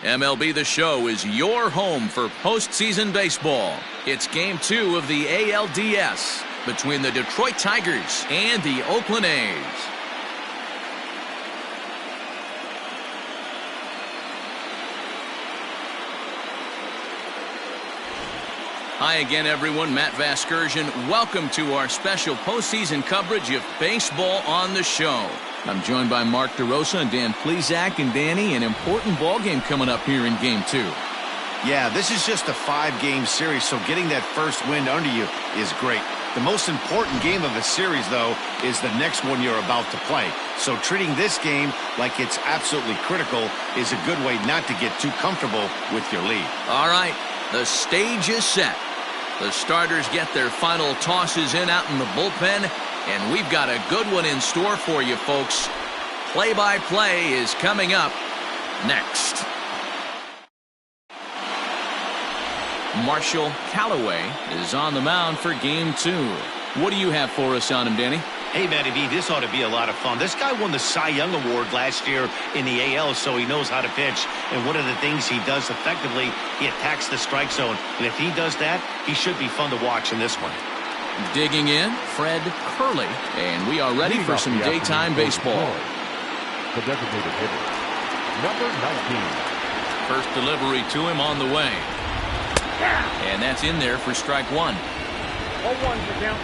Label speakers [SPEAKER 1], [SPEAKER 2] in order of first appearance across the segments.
[SPEAKER 1] MLB The Show is your home for postseason baseball. It's Game 2 of the ALDS between the Detroit Tigers and the Oakland A's. Hi again, everyone. Matt Vasgersian. Welcome to our special postseason coverage of baseball on the show. I'm joined by Mark DeRosa and Dan Plesac. And Danny, an important ball game coming up here in Game 2.
[SPEAKER 2] Yeah, this is just a 5-game series, so getting that first win under you is great. The most important game of a series, though, is the next one you're about to play. So treating this game like it's absolutely critical is a good way not to get too comfortable with your lead. All right, the stage is set. The starters get their final tosses in out in the bullpen, and we've got a good one in store for you, folks. Play-by-play is coming up next. Marshall Callaway is on the mound for Game 2. What do you have for us on him, Danny?
[SPEAKER 3] Hey, Matty B, this ought to be a lot of fun. This guy won the Cy Young Award last year in the AL, so he knows how to pitch. And one of the things he does effectively, he attacks the strike zone. And if he does that, he should be fun to watch in this one.
[SPEAKER 1] Digging in, Fred Curley. And we are ready for some daytime baseball.
[SPEAKER 4] The designated hitter, number 19.
[SPEAKER 1] First delivery to him on the way. And that's in there for strike one.
[SPEAKER 4] 0-1 for count.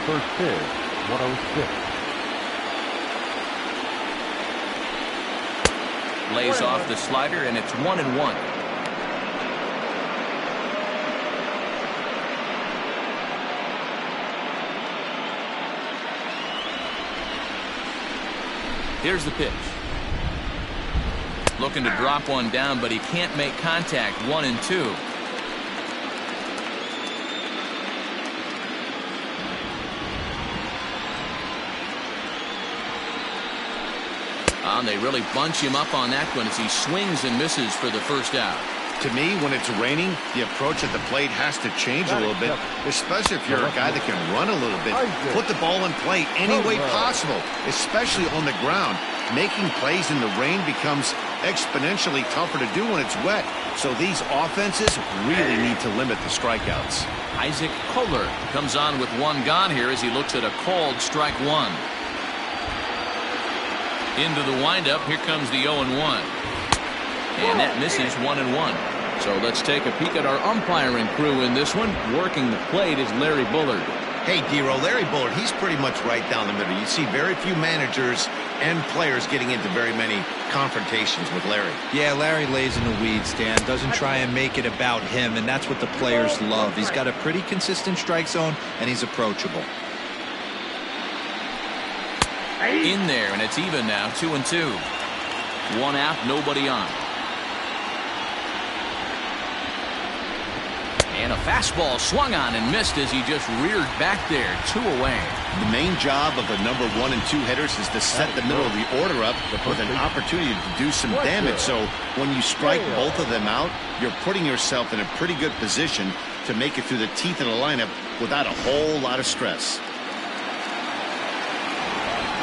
[SPEAKER 4] First pitch, 106.
[SPEAKER 1] Lays off the slider, and it's 1-1. Here's the pitch. Looking to drop one down, but he can't make contact. 1-2. And they really bunch him up on that one as he swings and misses for the first out.
[SPEAKER 2] To me, when it's raining, the approach at the plate has to change a little bit, especially if you're a guy that can run a little bit. Put the ball in play any way possible, especially on the ground. Making plays in the rain becomes exponentially tougher to do when it's wet. So these offenses really need to limit the strikeouts.
[SPEAKER 1] Isaac Kohler comes on with one gone here as he looks at a called strike one. Into the windup, here comes the 0-1. And that misses 1-1. So let's take a peek at our umpiring crew in this one. Working the plate is Larry Bullard.
[SPEAKER 2] Hey, D-Row, Larry Bullard, he's pretty much right down the middle. You see very few managers and players getting into very many confrontations with Larry.
[SPEAKER 5] Yeah, Larry lays in the weeds, Dan. Doesn't try and make it about him, and that's what the players love. He's got a pretty consistent strike zone, and he's approachable.
[SPEAKER 1] In there, and it's even now, 2-2. One out, nobody on. And a fastball swung on and missed as he just reared back there. 2 away.
[SPEAKER 2] The main job of the number 1 and 2 hitters is to set the middle of the order up with an opportunity to do some damage. So when you strike both of them out, you're putting yourself in a pretty good position to make it through the teeth of the lineup without a whole lot of stress.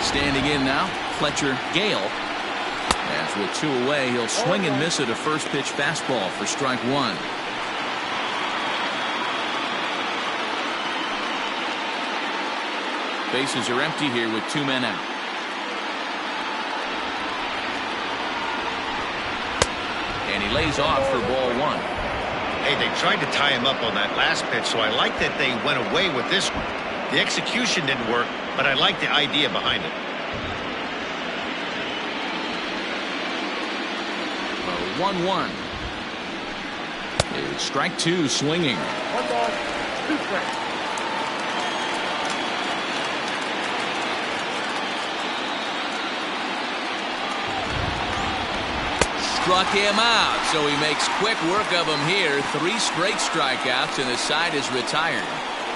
[SPEAKER 1] Standing in now, Fletcher Gale. As with 2 away, he'll swing and miss at a first pitch fastball for strike one. Bases are empty here with 2 men out. And he lays off for ball 1.
[SPEAKER 3] Hey, they tried to tie him up on that last pitch, so I like that they went away with this one. The execution didn't work, but I like the idea behind it.
[SPEAKER 1] 1-1. It's strike 2 swinging.
[SPEAKER 4] 1 ball, 2 strikes.
[SPEAKER 1] Struck him out, so he makes quick work of him here. 3 straight strikeouts, and the side is retired.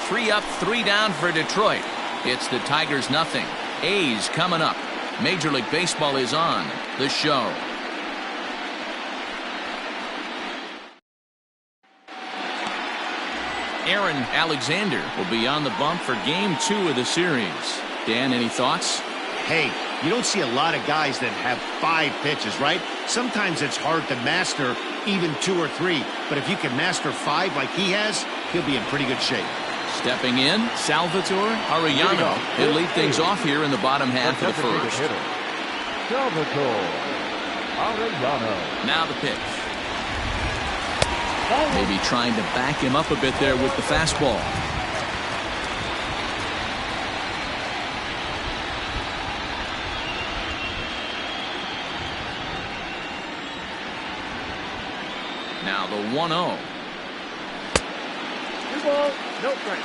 [SPEAKER 1] 3 up, 3 down for Detroit. It's the Tigers nothing. A's coming up. Major League Baseball is on the show. Aaron Alexander will be on the bump for game 2 of the series. Dan, any thoughts?
[SPEAKER 2] Hey, you don't see a lot of guys that have 5 pitches, right? Sometimes it's hard to master even 2 or 3. But if you can master 5 like he has, he'll be in pretty good shape.
[SPEAKER 1] Stepping in, Salvatore Arellano. He'll lead things off here in the bottom half of the first.
[SPEAKER 4] Salvatore Arellano.
[SPEAKER 1] Now the pitch. Maybe trying to back him up a bit there with the fastball. Now the 1-0.
[SPEAKER 4] 2 balls, no strikes.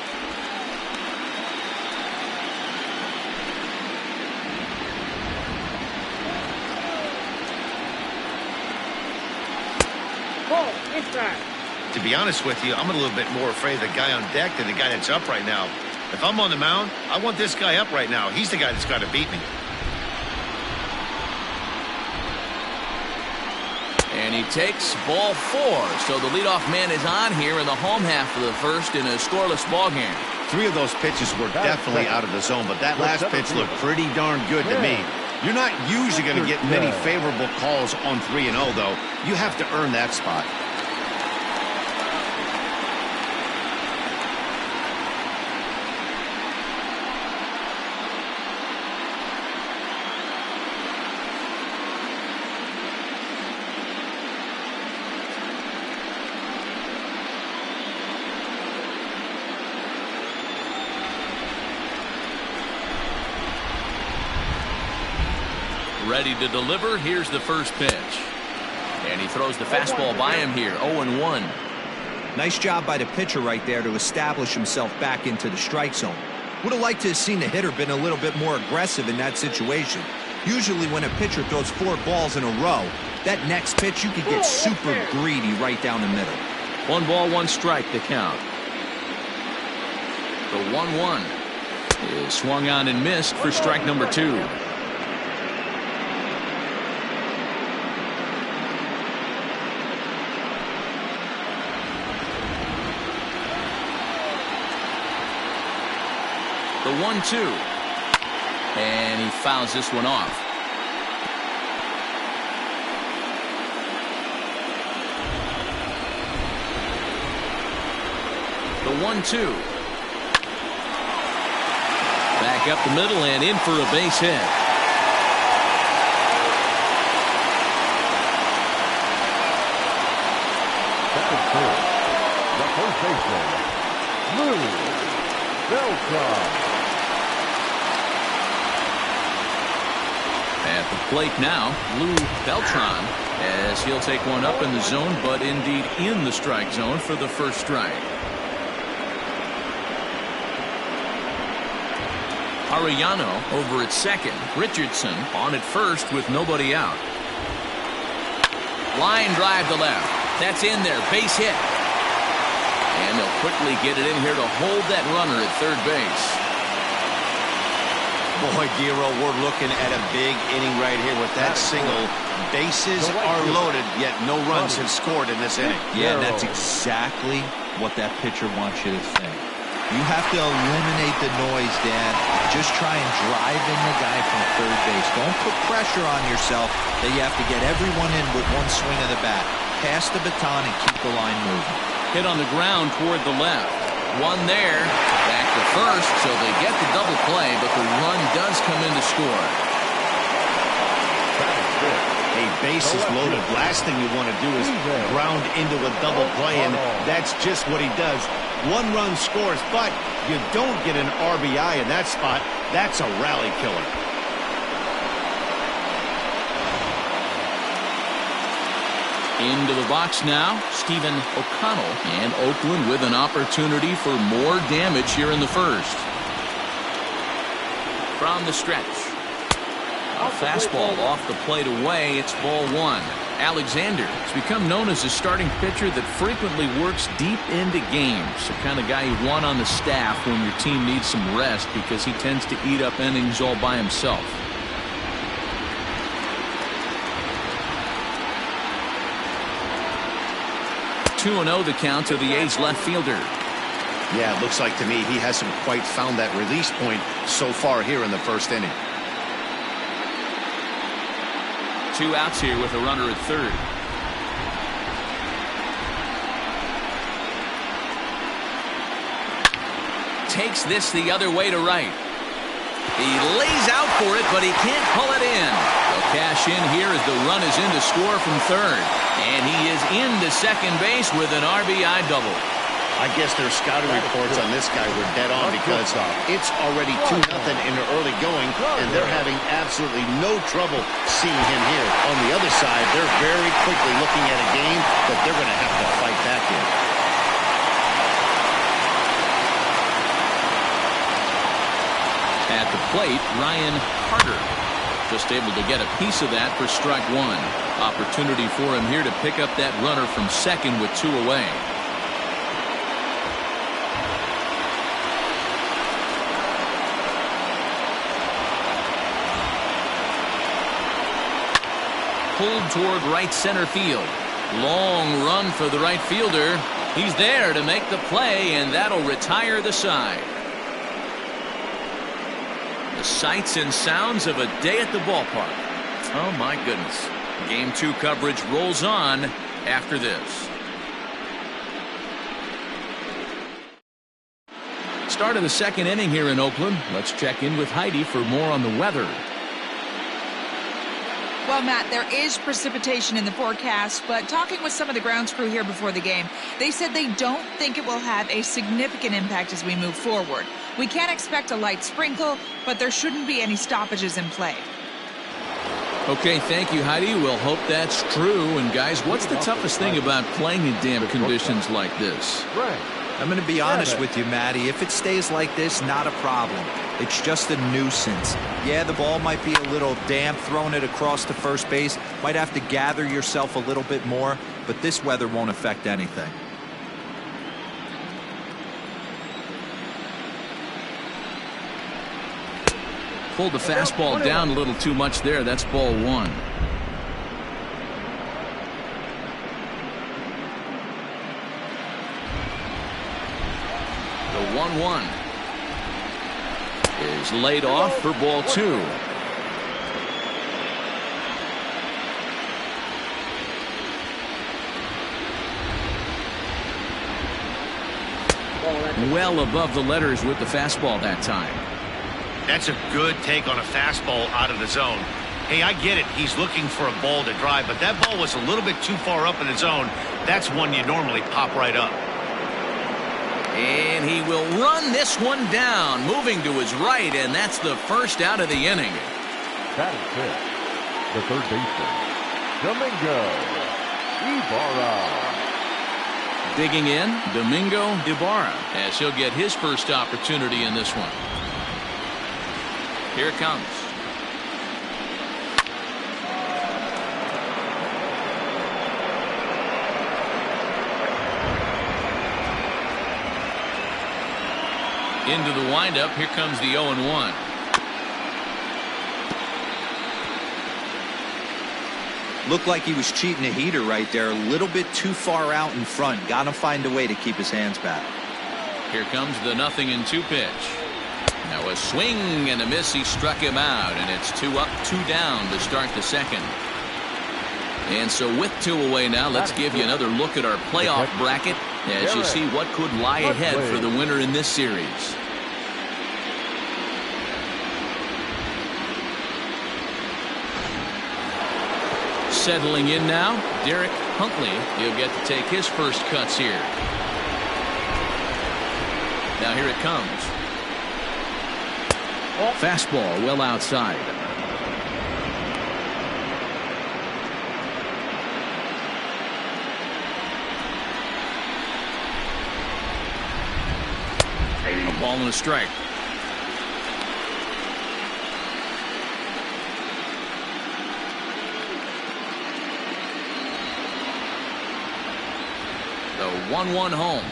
[SPEAKER 4] Ball, inside.
[SPEAKER 3] To be honest with you, I'm a little bit more afraid of the guy on deck than the guy that's up right now. If I'm on the mound, I want this guy up right now. He's the guy that's got to beat me.
[SPEAKER 1] And he takes ball 4. So the leadoff man is on here in the home half of the first in a scoreless ball game.
[SPEAKER 2] 3 of those pitches were definitely out of the zone, but that last pitch looked pretty darn good to me. You're not usually going to get many favorable calls on 3-0, though. You have to earn that spot.
[SPEAKER 1] Ready to deliver. Here's the first pitch. And he throws the fastball by him here. 0-1.
[SPEAKER 5] Nice job by the pitcher right there to establish himself back into the strike zone. Would have liked to have seen the hitter been a little bit more aggressive in that situation. Usually when a pitcher throws 4 balls in a row, that next pitch you could get super greedy right down the middle.
[SPEAKER 1] 1 ball, 1 strike to count. The 1-1 is swung on and missed for strike number 2. The 1-2. And he fouls this one off. The 1-2. Back up the middle and in for a base hit.
[SPEAKER 4] The first baseman, Beltron.
[SPEAKER 1] At the plate now, Lou Beltron, as he'll take one up in the zone, but indeed in the strike zone for the first strike. Arellano over at second. Richardson on at first with nobody out. Line drive to left. That's in there. Base hit. And they'll quickly get it in here to hold that runner at third base.
[SPEAKER 2] Boy, Giro, we're looking at a big inning right here with that single. Bases are loaded, yet no runs have scored in this inning.
[SPEAKER 5] Yeah, and that's exactly what that pitcher wants you to think. You have to eliminate the noise, Dan. Just try and drive in the guy from third base. Don't put pressure on yourself that you have to get everyone in with one swing of the bat. Pass the baton and keep the line moving.
[SPEAKER 1] Hit on the ground toward the left. One there. Back to first, so they get the double play, but the run does come in to score.
[SPEAKER 2] Hey, bases loaded. Last thing you want to do is ground into a double play, and that's just what he does. 1 run scores, but you don't get an RBI in that spot. That's a rally killer.
[SPEAKER 1] Into the box now, Stephen O'Connell, and Oakland with an opportunity for more damage here in the first. From the stretch. A fastball off the plate away. It's ball 1. Alexander has become known as a starting pitcher that frequently works deep into games. The kind of guy you want on the staff when your team needs some rest because he tends to eat up innings all by himself. Two 2-0 the count to the A's left fielder.
[SPEAKER 2] Yeah, it looks like to me he hasn't quite found that release point so far here in the first inning.
[SPEAKER 1] 2 outs here with a runner at third. Takes this the other way to right. He lays out for it, but he can't pull it in. They'll cash in here as the run is in to score from third. And he is into second base with an RBI double.
[SPEAKER 2] I guess their scouting reports on this guy were dead on because it's already 2-0 in the early going, and they're having absolutely no trouble seeing him here. On the other side, they're very quickly looking at a game that they're going to have to fight back in.
[SPEAKER 1] At the plate, Ryan Carter just able to get a piece of that for strike one. Opportunity for him here to pick up that runner from second with 2 away. Pulled toward right center field. Long run for the right fielder. He's there to make the play, and that'll retire the side. The sights and sounds of a day at the ballpark. Oh my goodness. Game 2 coverage rolls on after this. Start of the second inning here in Oakland. Let's check in with Heidi for more on the weather.
[SPEAKER 6] Well, Matt, there is precipitation in the forecast, but talking with some of the grounds crew here before the game, they said they don't think it will have a significant impact as we move forward. We can expect a light sprinkle, but there shouldn't be any stoppages in play.
[SPEAKER 1] Okay, thank you, Heidi. We'll hope that's true. And guys, what's the toughest thing about playing in damp conditions like this?
[SPEAKER 5] I'm going to be honest with you, Matty. If it stays like this, not a problem. It's just a nuisance. Yeah, the ball might be a little damp, throwing it across to first base. Might have to gather yourself a little bit more, but this weather won't affect anything.
[SPEAKER 1] Pulled the fastball down a little too much there. That's ball 1. The 1-1 is laid off for ball 2. Well above the letters with the fastball that time.
[SPEAKER 3] That's a good take on a fastball out of the zone. Hey, I get it. He's looking for a ball to drive, but that ball was a little bit too far up in the zone. That's one you normally pop right up.
[SPEAKER 1] And he will run this one down, moving to his right, and that's the first out of the inning.
[SPEAKER 4] That is it. The third baseman, Domingo Ibarra.
[SPEAKER 1] Digging in, Domingo Ibarra, as he'll get his first opportunity in this one. Here it comes. Into the windup. Here comes the 0-1.
[SPEAKER 5] Looked like he was cheating a heater right there. A little bit too far out in front. Got to find a way to keep his hands back.
[SPEAKER 1] Here comes the 0-2 pitch. Now a swing and a miss. He struck him out, and it's 2 up, 2 down to start the second. And so with 2 away now, let's give you another look at our playoff bracket as you see what could lie ahead for the winner in this series. Settling in now, Derek Huntley. He'll get to take his first cuts here. Now here it comes. Fastball well outside. A ball and a strike. The 1-1 home.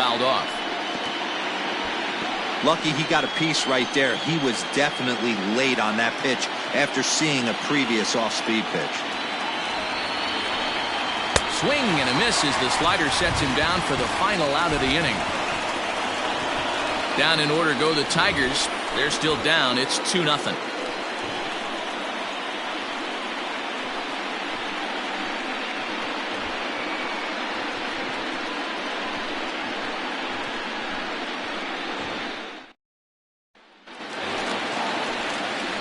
[SPEAKER 1] fouled off.
[SPEAKER 5] Lucky he got a piece right there. He was definitely late on that pitch after seeing a previous off-speed pitch.
[SPEAKER 1] Swing and a miss as the slider sets him down for the final out of the inning. Down in order go the Tigers. They're still down. It's 2-0.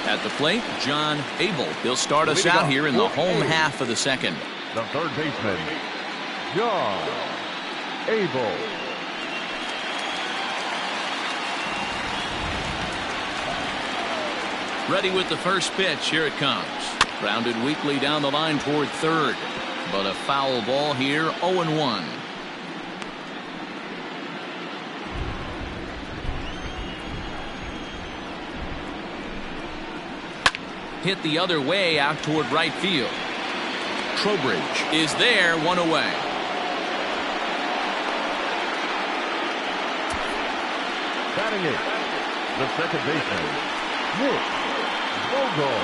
[SPEAKER 1] At the plate, John Abel. He'll start us out here in the home half of the second.
[SPEAKER 4] The third baseman, John Abel.
[SPEAKER 1] Ready with the first pitch. Here it comes. Grounded weakly down the line toward third. But a foul ball here, 0-1. Hit the other way out toward right field. Trowbridge is there, one away.
[SPEAKER 4] Batting it, the second baseman, Nick Vogel.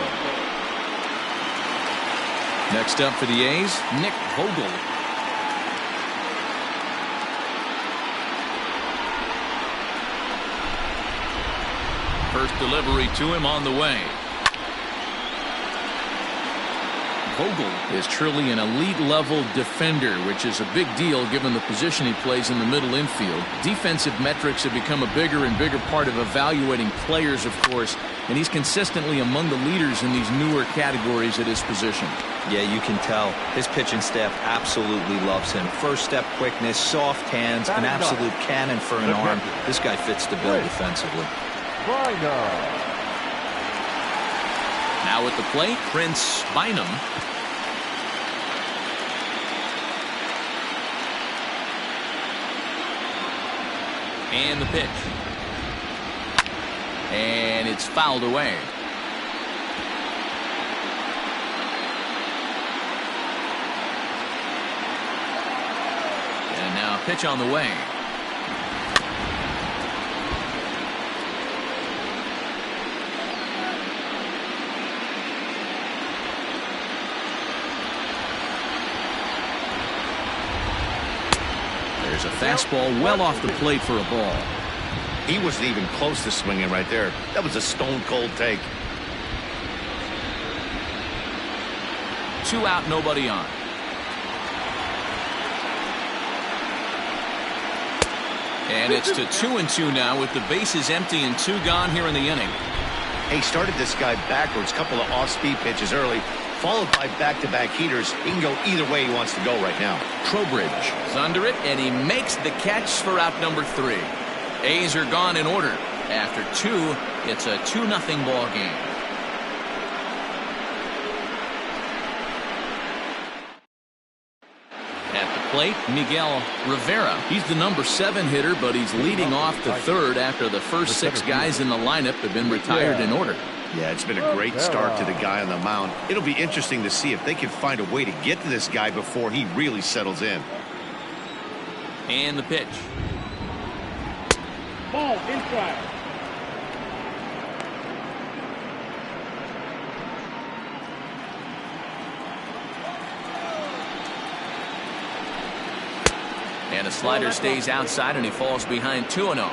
[SPEAKER 1] Next up for the A's, Nick Vogel. First delivery to him on the way. Vogel is truly an elite-level defender, which is a big deal given the position he plays in the middle infield. Defensive metrics have become a bigger and bigger part of evaluating players, of course, and he's consistently among the leaders in these newer categories at his position.
[SPEAKER 5] Yeah, you can tell. His pitching staff absolutely loves him. First step quickness, soft hands, an absolute cannon for an arm. This guy fits the bill defensively.
[SPEAKER 1] Now at the plate, Prince Bynum. And the pitch. And it's fouled away. And now a pitch on the way. There's a fastball well off the plate for a ball.
[SPEAKER 2] He wasn't even close to swinging right there. That was a stone-cold take.
[SPEAKER 1] 2 out, nobody on. And it's to 2-2 now with the bases empty and 2 gone here in the inning.
[SPEAKER 2] He started this guy backwards, couple of off-speed pitches early, followed by back-to-back heaters. He can go either way he wants to go right now.
[SPEAKER 1] Trowbridge is under it, and he makes the catch for out number 3. A's are gone in order. After 2, it's a 2-0 ball game. At the plate, Miguel Rivera. He's the number 7 hitter, but he's leading off the third after the first 6 guys in the lineup have been retired in order.
[SPEAKER 2] Yeah, it's been a great start to the guy on the mound. It'll be interesting to see if they can find a way to get to this guy before he really settles in.
[SPEAKER 1] And the pitch.
[SPEAKER 7] Ball inside.
[SPEAKER 1] And a slider stays outside, and he falls behind 2-0.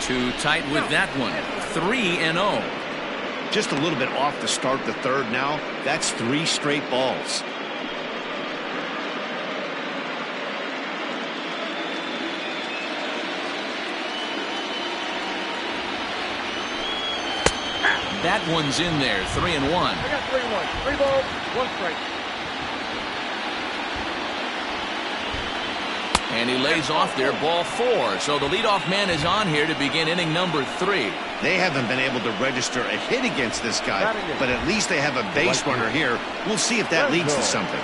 [SPEAKER 1] Too tight with that one. 3-0.
[SPEAKER 2] Just a little bit off to start the third now. That's 3 straight balls.
[SPEAKER 1] That one's in there. 3-1.
[SPEAKER 7] I got 3-1. 3 balls, 1 strike.
[SPEAKER 1] And he lays off there, ball 4. So the leadoff man is on here to begin inning number 3.
[SPEAKER 2] They haven't been able to register a hit against this guy, but at least they have a base runner here. We'll see if that leads to something.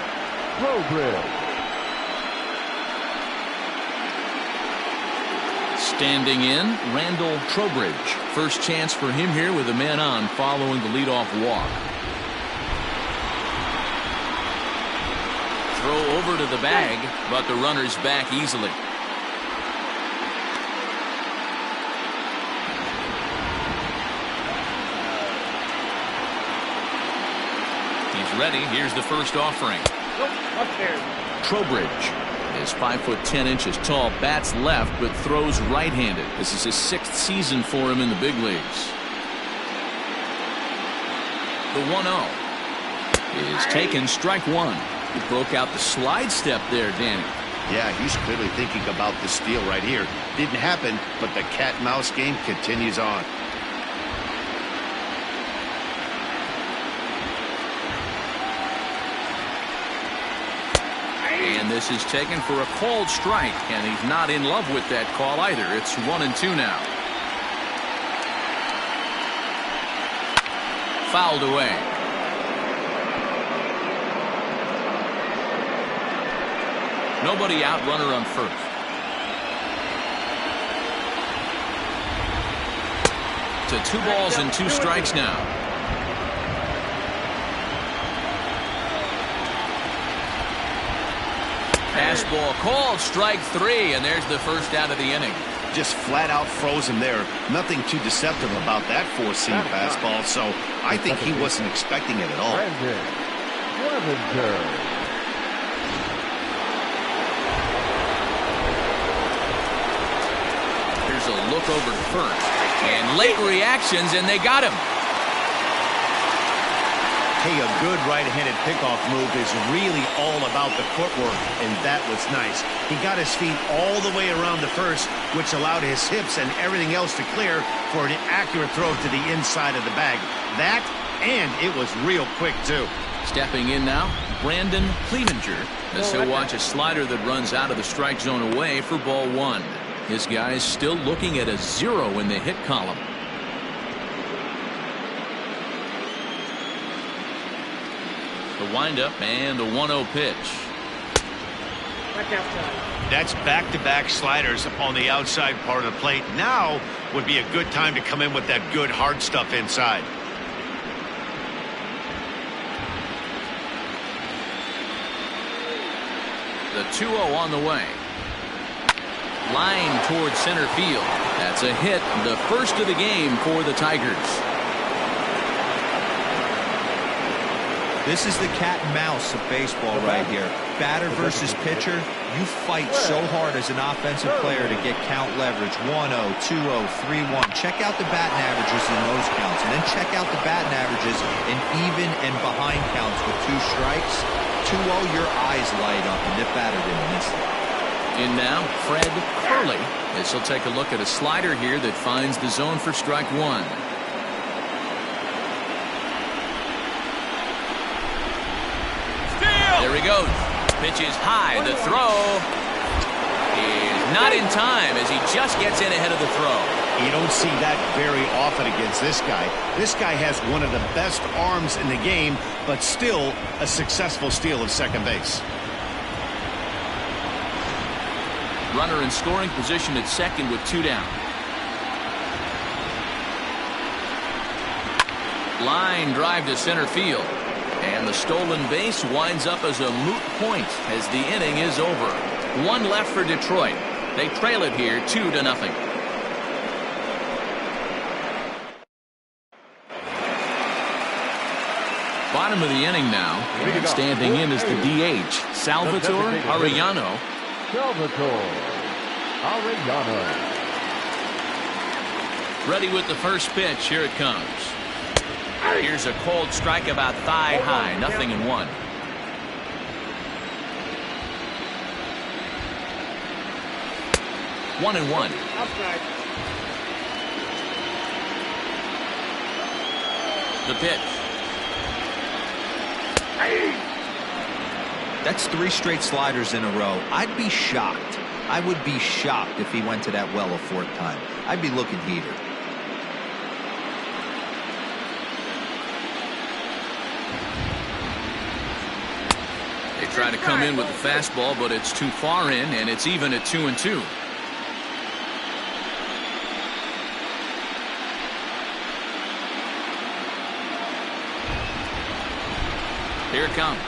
[SPEAKER 1] Standing in, Randall Trowbridge. First chance for him here with a man on following the leadoff walk. throw over to the bag, but the runner's back easily. He's ready. Here's the first offering. Trowbridge is 5'10" tall, bats left, but throws right-handed. This is his 6th season for him in the big leagues. The 1-0 is taken, strike one. He broke out the slide step there, Danny.
[SPEAKER 2] Yeah, he's clearly thinking about the steal right here. Didn't happen, but the cat-and-mouse game continues on.
[SPEAKER 1] And this is taken for a called strike, and he's not in love with that call either. It's 1-2 now. Fouled away. Nobody out, runner on first. To 2 balls and 2 strikes now. Fastball called, strike 3, and there's the first out of the inning.
[SPEAKER 2] Just flat out froze him there. Nothing too deceptive about that 4-seam fastball, so I think he wasn't expecting it at all.
[SPEAKER 1] Here's a look over to first, and late reactions, and they got him.
[SPEAKER 2] Hey, a good right-handed pickoff move is really all about the footwork, and that was nice. He got his feet all the way around the first, which allowed his hips and everything else to clear for an accurate throw to the inside of the bag. That, and it was real quick, too.
[SPEAKER 1] Stepping in now, Brandon Clevenger, as he'll watch a slider that runs out of the strike zone away for ball 1. This guy's still looking at a 0 in the hit column. The windup and the 1-0 pitch.
[SPEAKER 3] That's back-to-back sliders on the outside part of the plate. Now would be a good time to come in with that good hard stuff inside.
[SPEAKER 1] The 2-0 on the way. Line towards center field. That's a hit, the first of the game for the Tigers.
[SPEAKER 5] This is the cat and mouse of baseball right here. Batter versus pitcher. You fight so hard as an offensive player to get count leverage. 1-0, 2-0, 3-1. Check out the batting averages in those counts, and then check out the batting averages in even and behind counts with 2 strikes. 2-0, your eyes light up, and the batter didn't miss it.
[SPEAKER 1] In now, Fred Hurley. As he'll take a look at a slider here that finds the zone for strike 1. There he goes. Pitch is high. The throw is not in time as he just gets in ahead of the throw.
[SPEAKER 2] You don't see that very often against this guy. This guy has one of the best arms in the game, but still a successful steal of second base.
[SPEAKER 1] Runner in scoring position at second with 2 down. Line drive to center field. And the stolen base winds up as a moot point as the inning is over. 1 left for Detroit. They trail it here 2-0. Bottom of the inning now. And standing in is the DH, Salvatore Arellano. Ready with the first pitch. Here it comes. Here's a cold strike about thigh high. 0-1. One and one.
[SPEAKER 7] Outside.
[SPEAKER 1] The pitch.
[SPEAKER 5] That's 3 straight sliders in a row. I'd be shocked. I would be shocked if he went to that well a 4th time. I'd be looking heated.
[SPEAKER 1] They try to come in with the fastball, but it's too far in, and it's even at 2-2. Here it comes.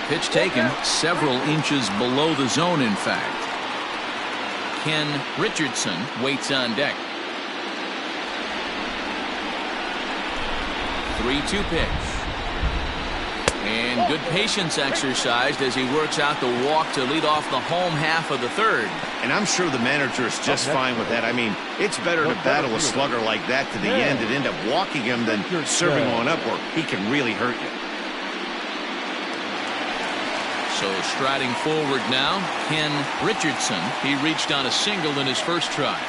[SPEAKER 1] Pitch taken several inches below the zone, in fact. Richardson waits on deck. 3-2 pitch. And good patience exercised as he works out the walk to lead off the home half of the third.
[SPEAKER 2] And I'm sure the manager is just fine with that. I mean, it's better to battle a slugger like that to the end and end up walking him than serving on up, or he can really hurt you.
[SPEAKER 1] So striding forward now, Richardson. He reached on a single in his first try.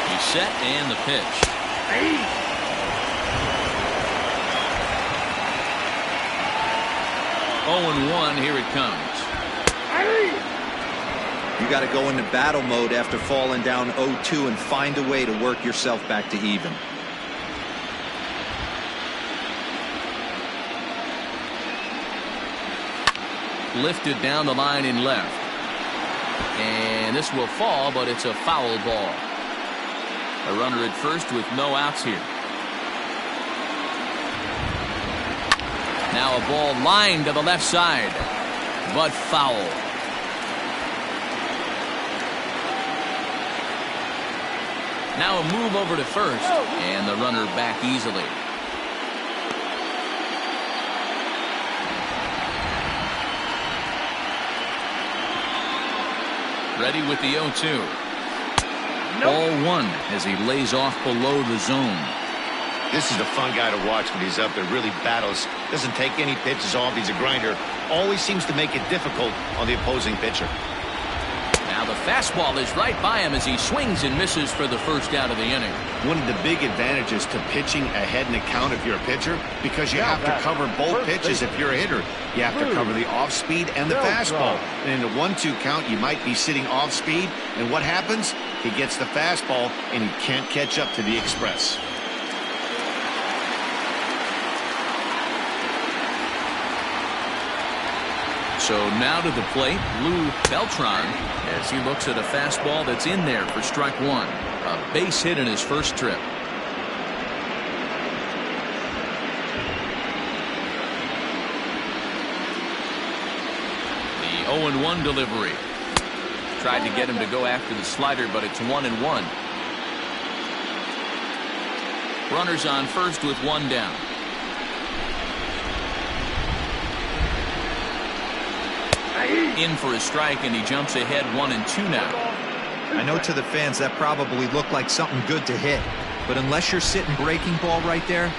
[SPEAKER 1] He's set and the pitch. 0-1, here it comes.
[SPEAKER 5] You got to go into battle mode after falling down 0-2 and find a way to work yourself back to even.
[SPEAKER 1] Lifted down the line in left. And this will fall, but it's a foul ball. A runner at first with no outs here. Now a ball lined to the left side, but foul. Now a move over to first, and the runner back easily. Ready with the 0-2. Ball one as he lays off below the zone.
[SPEAKER 2] This is a fun guy to watch when he's up there. Really battles. Doesn't take any pitches off. He's a grinder. Always seems to make it difficult on the opposing pitcher.
[SPEAKER 1] Now the fastball is right by him as he swings and misses for the first out of the inning.
[SPEAKER 2] One of the big advantages to pitching ahead in the count if you're a pitcher, because you have to cover both pitches if you're a hitter. You have to cover the off speed and the fastball. And in a 1-2 count, you might be sitting off speed, and what happens? He gets the fastball and he can't catch up to the express.
[SPEAKER 1] So now to the plate, Beltron, as he looks at a fastball that's in there for strike one. A base hit in his first trip. The 0-1 delivery. Tried to get him to go after the slider, but it's 1-1. Runners on first with one down. In for a strike, and he jumps ahead 1-2 now.
[SPEAKER 5] I know to the fans that probably looked like something good to hit, but unless you're sitting breaking ball right there,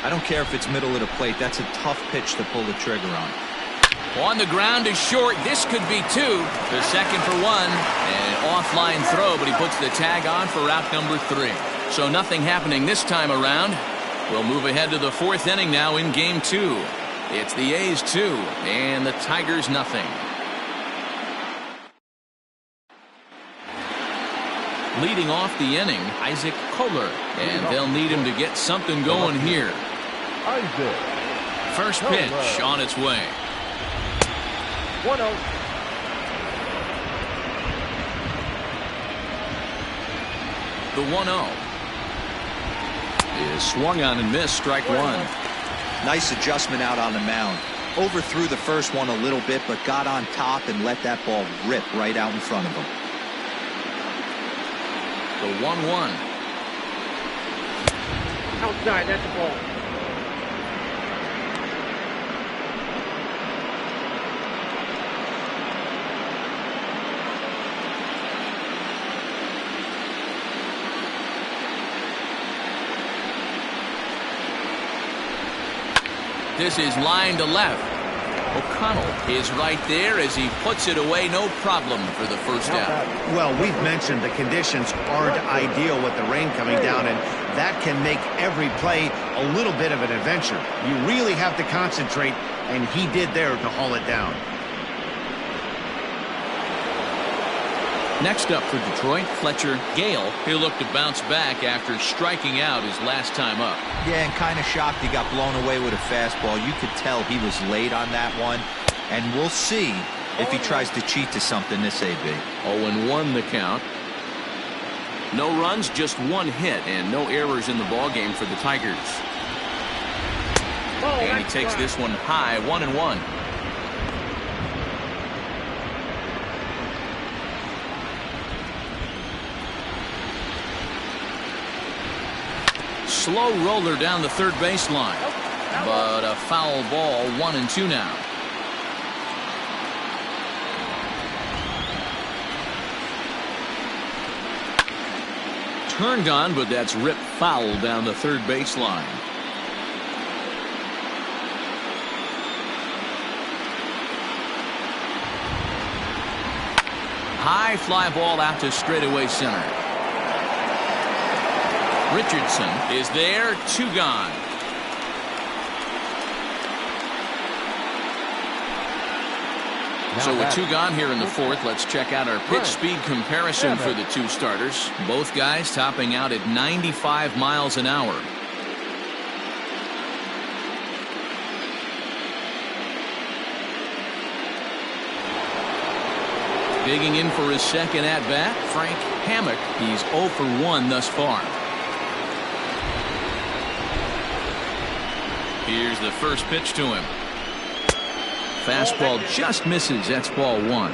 [SPEAKER 5] I don't care if it's middle of the plate. That's a tough pitch to pull the trigger on.
[SPEAKER 1] On the ground is short. This could be two. The second for one, and an offline throw, but he puts the tag on for out number 3. So nothing happening this time around. We'll move ahead to the fourth inning now in game 2. It's the A's 2 and the Tigers nothing. Leading off the inning, Kohler, and they'll need him to get something going here. First pitch on its way.
[SPEAKER 7] 1-0.
[SPEAKER 1] The 1-0 is swung on and missed, strike one.
[SPEAKER 5] Nice adjustment out on the mound. Overthrew the first one a little bit, but got on top and let that ball rip right out in front of him.
[SPEAKER 1] The 1-1.
[SPEAKER 7] Outside, that's the ball.
[SPEAKER 1] This is line to left. O'Connell is right there as he puts it away, no problem for the first out.
[SPEAKER 2] Well, we've mentioned the conditions aren't ideal with the rain coming down, and that can make every play a little bit of an adventure. You really have to concentrate, and he did there to haul it down.
[SPEAKER 1] Next up for Detroit, Fletcher Gale. He'll look to bounce back after striking out his last time up.
[SPEAKER 5] Yeah, and kind of shocked he got blown away with a fastball. You could tell he was late on that one. And we'll see if he tries to cheat to something this AB.
[SPEAKER 1] 0-1 the count. No runs, just one hit, and no errors in the ballgame for the Tigers. And he takes this one high, 1-1. Slow roller down the third baseline, but a foul ball, 1-2 now. Turned on, but that's ripped foul down the third baseline. High fly ball out to straightaway center. Richardson is there, 2 gone. So with 2 gone here in the fourth, let's check out our pitch speed comparison for the 2 starters. Both guys topping out at 95 miles an hour. Digging in for his second at-bat, Frank Hammock. He's 0 for 1 thus far. Here's the first pitch to him. Fastball just misses. That's ball 1.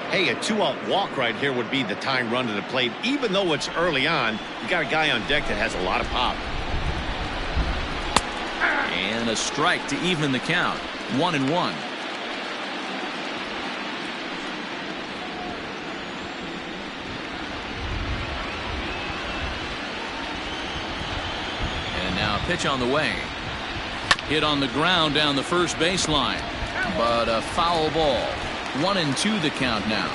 [SPEAKER 2] Hey, a 2-out walk right here would be the tying run to the plate. Even though it's early on, you got a guy on deck that has a lot of pop.
[SPEAKER 1] And a strike to even the count. 1-1. And now a pitch on the way. Hit on the ground down the first baseline, but a foul ball. 1-2 the count now.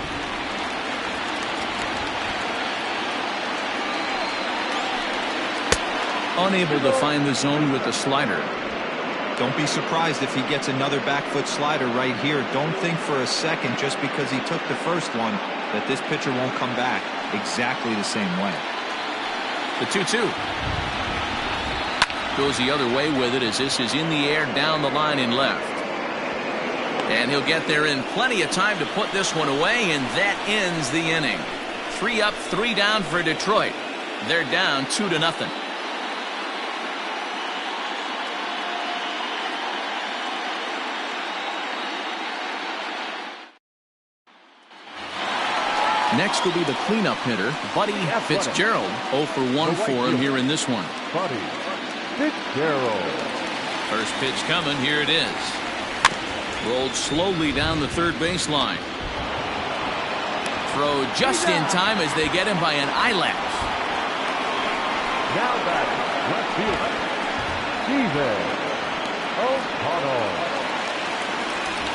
[SPEAKER 1] Unable to find the zone with the slider.
[SPEAKER 5] Don't be surprised if he gets another back foot slider right here. Don't think for a second, just because he took the first one, that this pitcher won't come back exactly the same way.
[SPEAKER 1] The 2-2. Goes the other way with it as this is in the air down the line in left. And he'll get there in plenty of time to put this one away, and that ends the inning. 3 up, 3 down for Detroit. They're down 2-0. Next will be the cleanup hitter, Buddy Fitzgerald. 0 for 1 for him here in this one.
[SPEAKER 4] Buddy Fitzgerald.
[SPEAKER 1] First pitch coming. Here it is. Rolled slowly down the third baseline. Throw just in time as they get him by an eyelash.
[SPEAKER 4] Now back left field, Steven O'Connell.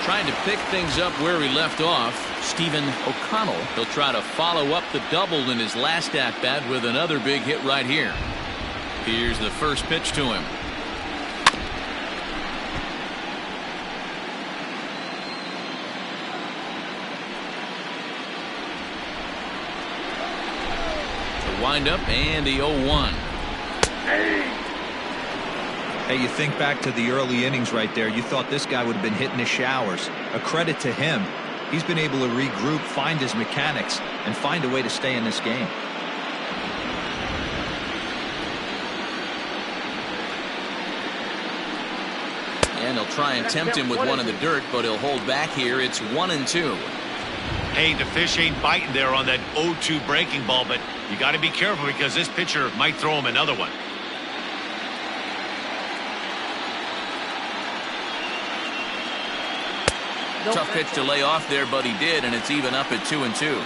[SPEAKER 1] Trying to pick things up where he left off. Stephen O'Connell. He'll try to follow up the double in his last at-bat with another big hit right here. Here's the first pitch to him. The windup and the 0-1.
[SPEAKER 5] Hey, you think back to the early innings right there. You thought this guy would have been hitting the showers. A credit to him. He's been able to regroup, find his mechanics, and find a way to stay in this game.
[SPEAKER 1] And he'll try and tempt him with one in the dirt, but he'll hold back here. It's 1-2.
[SPEAKER 3] Hey, the fish ain't biting there on that 0-2 breaking ball, but you got to be careful because this pitcher might throw him another one.
[SPEAKER 1] Tough pitch to lay off there, but he did, and it's even up at 2-2.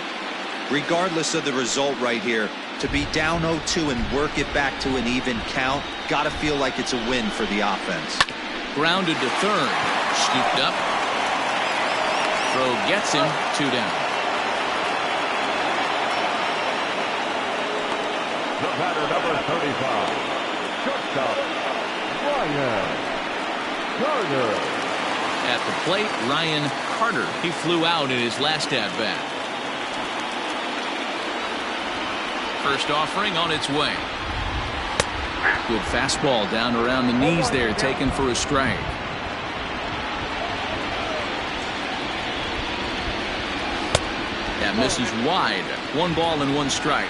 [SPEAKER 5] Regardless of the result right here, to be down 0-2 and work it back to an even count, got to feel like it's a win for the offense.
[SPEAKER 1] Grounded to third. Scooped up. Throw gets him. 2 down.
[SPEAKER 4] The batter, number 35, shortstop, Ryan Carter.
[SPEAKER 1] At the plate, Ryan Carter. He flew out in his last at-bat. First offering on its way. Good fastball down around the knees there, taken for a strike. That misses wide. 1 ball and 1 strike.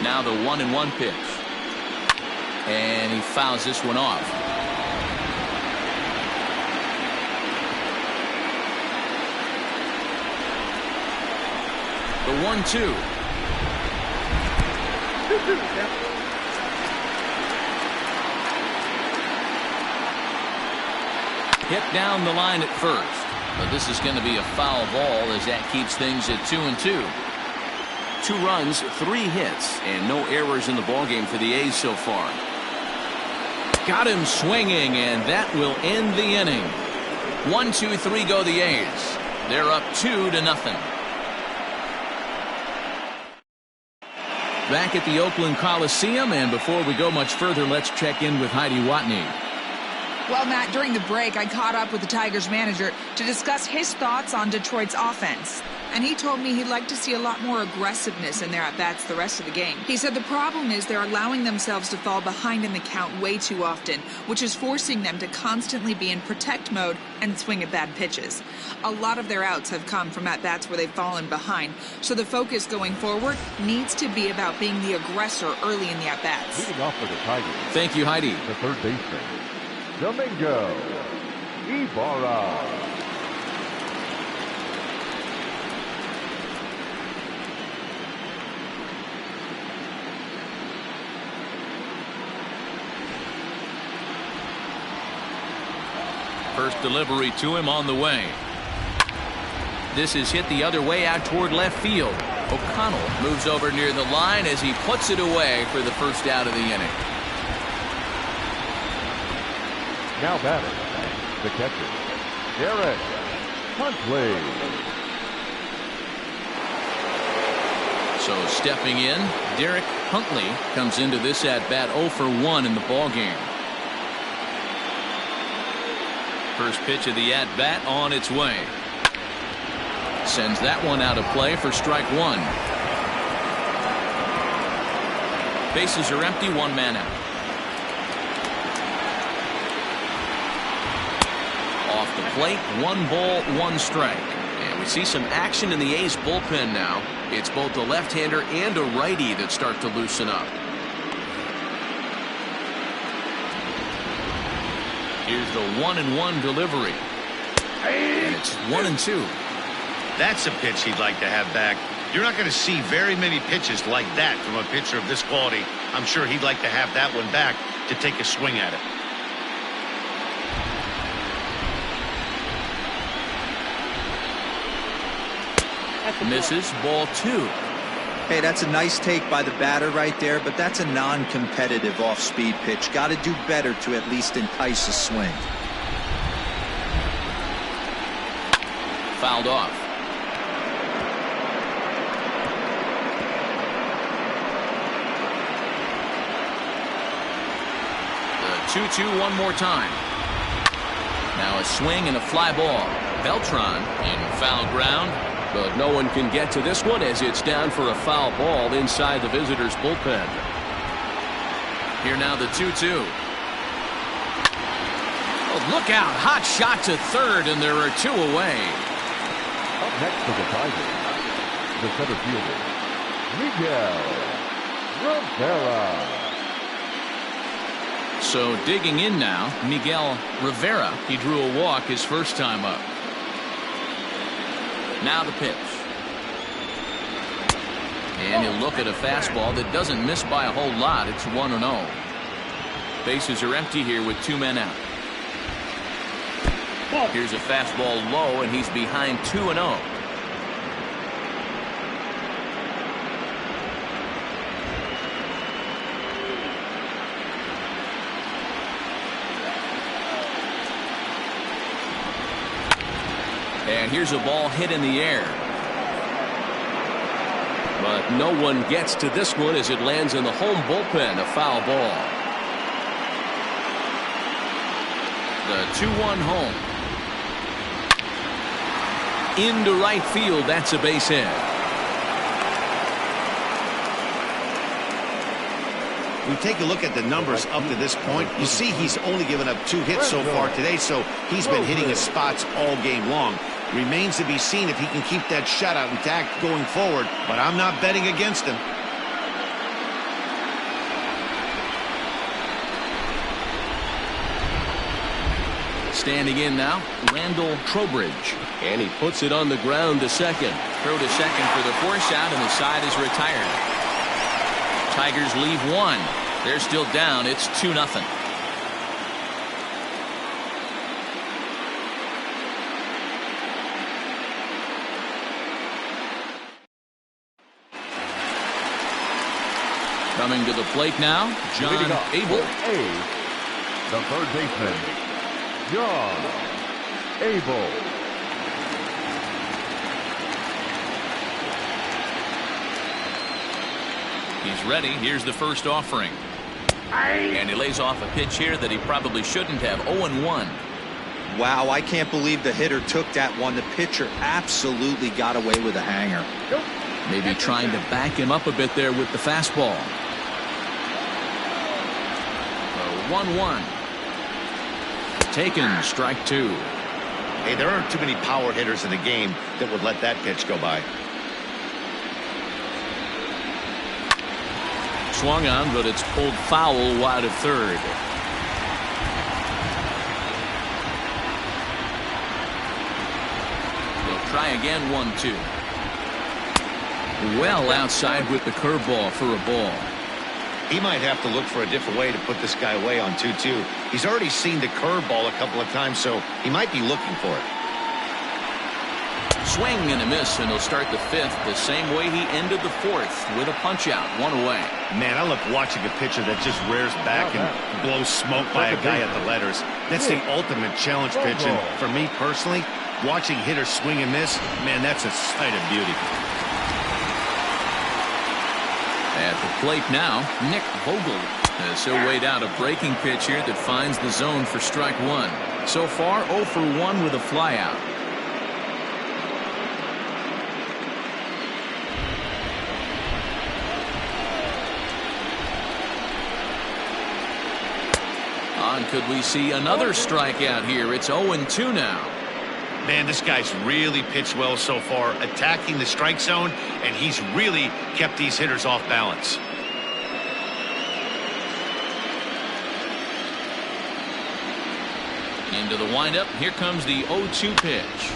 [SPEAKER 1] Now the 1-1 pitch. And he fouls this one off. The 1-2. Hit down the line at first. But this is going to be a foul ball as that keeps things at 2-2. 2 runs, 3 hits, and no errors in the ballgame for the A's so far. Got him swinging, and that will end the inning. 1, 2, 3 go the A's. They're up 2-0. Back at the Oakland Coliseum, and before we go much further, let's check in with Heidi Watney.
[SPEAKER 6] Well, Matt, during the break, I caught up with the Tigers manager to discuss his thoughts on Detroit's offense. And he told me he'd like to see a lot more aggressiveness in their at-bats the rest of the game. He said the problem is they're allowing themselves to fall behind in the count way too often, which is forcing them to constantly be in protect mode and swing at bad pitches. A lot of their outs have come from at-bats where they've fallen behind, so the focus going forward needs to be about being the aggressor early in the at-bats.
[SPEAKER 4] Leading off for the Tigers.
[SPEAKER 1] Thank you, Heidi.
[SPEAKER 4] The third baseman, Domingo Ibarra.
[SPEAKER 1] First delivery to him on the way. This is hit the other way out toward left field. O'Connell moves over near the line as he puts it away for the first out of the inning.
[SPEAKER 4] Now batting, the catcher, Derek Huntley.
[SPEAKER 1] So stepping in, Derek Huntley comes into this at-bat 0 for 1 in the ballgame. First pitch of the at-bat on its way. Sends that one out of play for strike 1. Bases are empty, 1 man out. Off the plate, 1 ball, 1 strike. And we see some action in the A's bullpen now. It's both a left-hander and a righty that start to loosen up. Here's the 1-1 delivery. And it's 1-2.
[SPEAKER 3] That's a pitch he'd like to have back. You're not going to see very many pitches like that from a pitcher of this quality. I'm sure he'd like to have that one back to take a swing at it.
[SPEAKER 1] Misses, ball 2.
[SPEAKER 5] Hey, that's a nice take by the batter right there, but that's a non-competitive off-speed pitch. Got to do better to at least entice a swing.
[SPEAKER 1] Fouled off. The 2-2 one more time. Now a swing and a fly ball. Beltron in foul ground. But no one can get to this one as it's down for a foul ball inside the visitors' bullpen. Here now the 2-2. Oh, look out. Hot shot to third, and there are 2 away.
[SPEAKER 4] Up next for the Tigers, the center fielder, Miguel Rivera.
[SPEAKER 1] So digging in now, Miguel Rivera. He drew a walk his first time up. Now the pitch. And he'll look at a fastball that doesn't miss by a whole lot. It's 1-0. Bases are empty here with 2 men out. Here's a fastball low, and he's behind 2-0. And here's a ball hit in the air. But no one gets to this one as it lands in the home bullpen. A foul ball. The 2-1 home. Into right field. That's a base hit.
[SPEAKER 2] We take a look at the numbers up to this point. You see he's only given up 2 hits so far today, so he's been hitting his spots all game long. Remains to be seen if he can keep that shutout intact going forward, but I'm not betting against him.
[SPEAKER 1] Standing in now, Randall Trowbridge. And he puts it on the ground to second. Throw to second for the force out, and the side is retired. Tigers leave 1. They're still down. It's 2-0. Coming to the plate now, John Abel.
[SPEAKER 4] The third baseman, John Abel.
[SPEAKER 1] He's ready. Here's the first offering. And he lays off a pitch here that he probably shouldn't have. 0-1.
[SPEAKER 5] Wow, I can't believe the hitter took that one. The pitcher absolutely got away with a hanger.
[SPEAKER 1] Maybe trying to back him up a bit there with the fastball. 1-1. Taken, strike 2.
[SPEAKER 3] Hey, there aren't too many power hitters in the game that would let that pitch go by.
[SPEAKER 1] Swung on, but it's pulled foul wide of third. They'll try again. 1-2. Well outside with the curveball for a ball.
[SPEAKER 3] He might have to look for a different way to put this guy away on 2-2. He's already seen the curveball a couple of times, so he might be looking for it.
[SPEAKER 1] Swing and a miss, and he'll start the 5th the same way he ended the 4th with a punch out. 1 away.
[SPEAKER 3] Man, I love watching a pitcher that just rears back and blows smoke by a guy at the letters. That's the ultimate challenge pitch, and for me personally, watching hitters swing and miss, man, that's a sight of beauty.
[SPEAKER 1] At the plate now, Nick Vogel. He'll wait out a breaking pitch here that finds the zone for strike 1. So far, 0 for 1 with a flyout. Could we see another strikeout here? It's 0-2 now.
[SPEAKER 3] Man, this guy's really pitched well so far, attacking the strike zone, and he's really kept these hitters off balance.
[SPEAKER 1] Into the windup. Here comes the 0-2 pitch.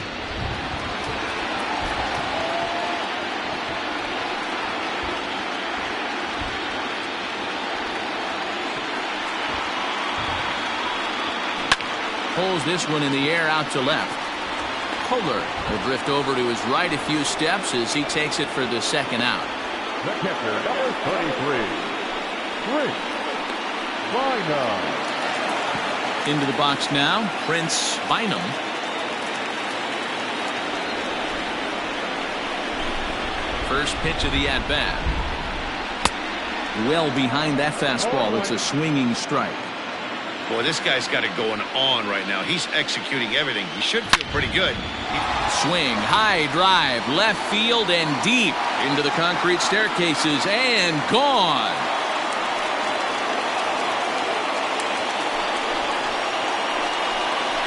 [SPEAKER 1] Pulls this one in the air out to left. Kohler will drift over to his right a few steps as he takes it for the second out.
[SPEAKER 4] The catcher, number 33, Prince Bynum.
[SPEAKER 1] Into the box now, Prince Bynum. First pitch of the at-bat. Well behind that fastball. It's a swinging strike.
[SPEAKER 3] Boy, this guy's got it going on right now. He's executing everything. He should feel pretty good.
[SPEAKER 1] Swing, high drive, left field and deep into the concrete staircases and gone.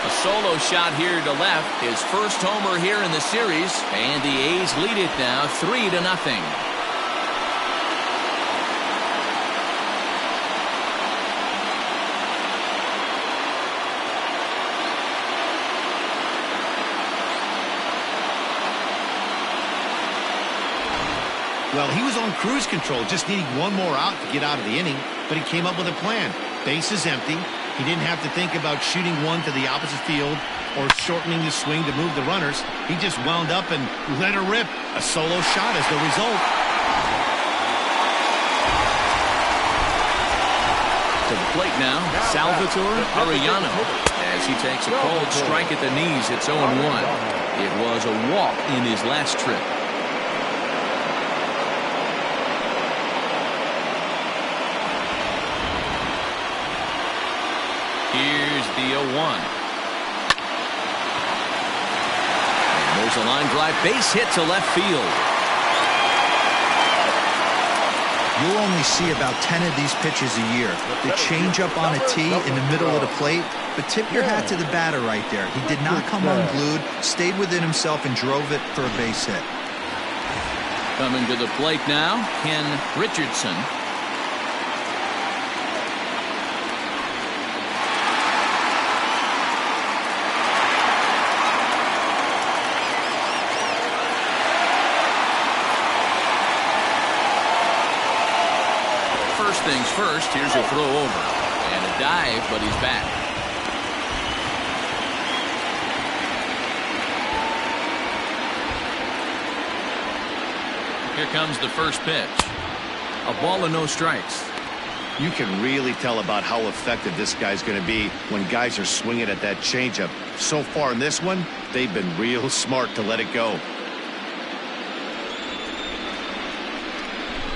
[SPEAKER 1] A solo shot here to left. His first homer here in the series, and the A's lead it now 3-0.
[SPEAKER 2] Well, he was on cruise control, just needing one more out to get out of the inning, but he came up with a plan. Base is empty. He didn't have to think about shooting one to the opposite field or shortening the swing to move the runners. He just wound up and let her rip. A solo shot as the result.
[SPEAKER 1] To the plate now, Salvatore Arellano. As he takes a cold strike at the knees, it's 0-1. It was a walk in his last trip. Here's the 0-1. And there's a line drive base hit to left field.
[SPEAKER 5] You'll only see about 10 of these pitches a year. The changeup on a tee in the middle of the plate, but tip your hat to the batter right there. He did not come unglued, stayed within himself, and drove it for a base hit.
[SPEAKER 1] Coming to the plate now, Ken Richardson. First things first, here's a throw over. And a dive, but he's back. Here comes the first pitch. A ball and no strikes.
[SPEAKER 2] You can really tell about how effective this guy's going to be when guys are swinging at that changeup. So far in this one, they've been real smart to let it go.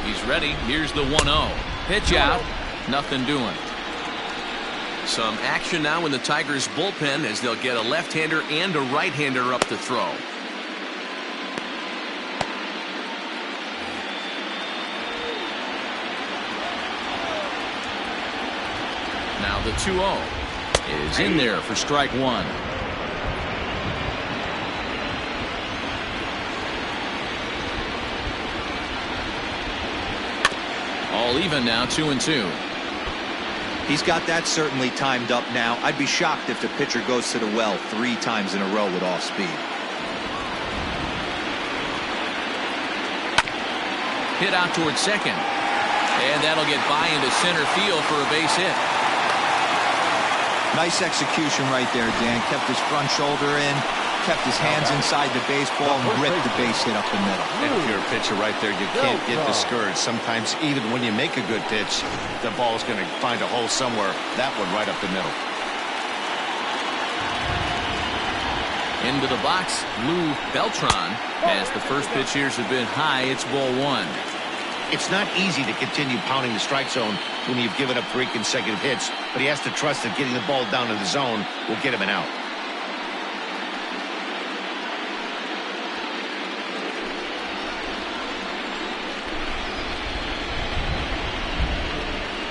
[SPEAKER 1] He's ready. Here's the 1-0. Pitch out. Nothing doing. Some action now in the Tigers bullpen as they'll get a left-hander and a right-hander up to throw. Now the 2-0 is in there for strike one. All even now, 2-2.
[SPEAKER 5] He's got that certainly timed up now. I'd be shocked if the pitcher goes to the well 3 times in a row with off speed.
[SPEAKER 1] Hit out towards second. And that'll get by into center field for a base hit.
[SPEAKER 5] Nice execution right there, Dan. Kept his front shoulder in, kept his hands inside the baseball, and ripped the base hit up the middle.
[SPEAKER 2] And if you're a pitcher right there, you can't get discouraged. Sometimes even when you make a good pitch, the ball's going to find a hole somewhere. That one right up the middle.
[SPEAKER 1] Into the box, Lou Beltron. As the first pitch here's a bit high, it's ball one.
[SPEAKER 2] It's not easy to continue pounding the strike zone when you've given up 3 consecutive hits, but he has to trust that getting the ball down to the zone will get him an out.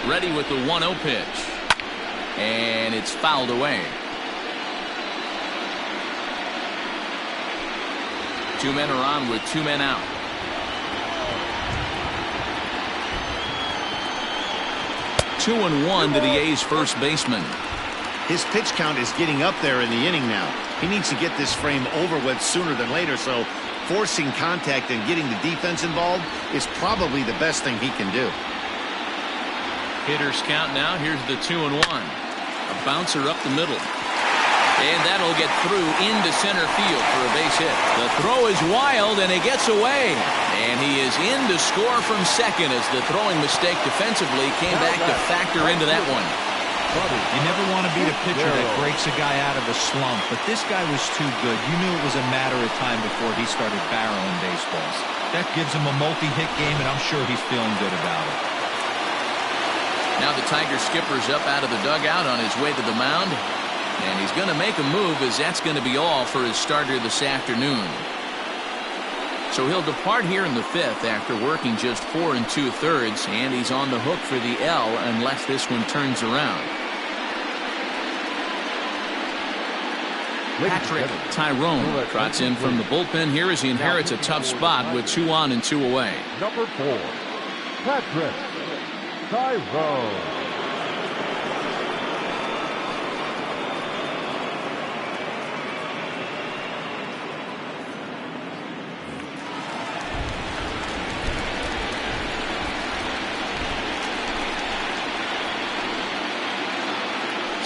[SPEAKER 1] Ready with the 1-0 pitch. And it's fouled away. 2 men are on with 2 men out. Two and 1 to the A's first baseman.
[SPEAKER 2] His pitch count is getting up there in the inning now. He needs to get this frame over with sooner than later, so forcing contact and getting the defense involved is probably the best thing he can do.
[SPEAKER 1] Hitters count now. Here's the 2-1. A bouncer up the middle. And that'll get through into center field for a base hit. The throw is wild, and it gets away. And he is in to score from second as the throwing mistake defensively came back to factor into that one.
[SPEAKER 5] You never want to be the pitcher that breaks a guy out of a slump, but this guy was too good. You knew it was a matter of time before he started barreling baseballs. That gives him a multi-hit game, and I'm sure he's feeling good about it.
[SPEAKER 1] Now the Tiger skipper's up out of the dugout on his way to the mound. And he's going to make a move, as that's going to be all for his starter this afternoon. So he'll depart here in the 5th after working just 4 2/3, and he's on the hook for the L unless this one turns around. Patrick Tyrone trots in from the bullpen here as he inherits a tough spot with 2 on and 2 away.
[SPEAKER 4] Number 4, Patrick Tyrone.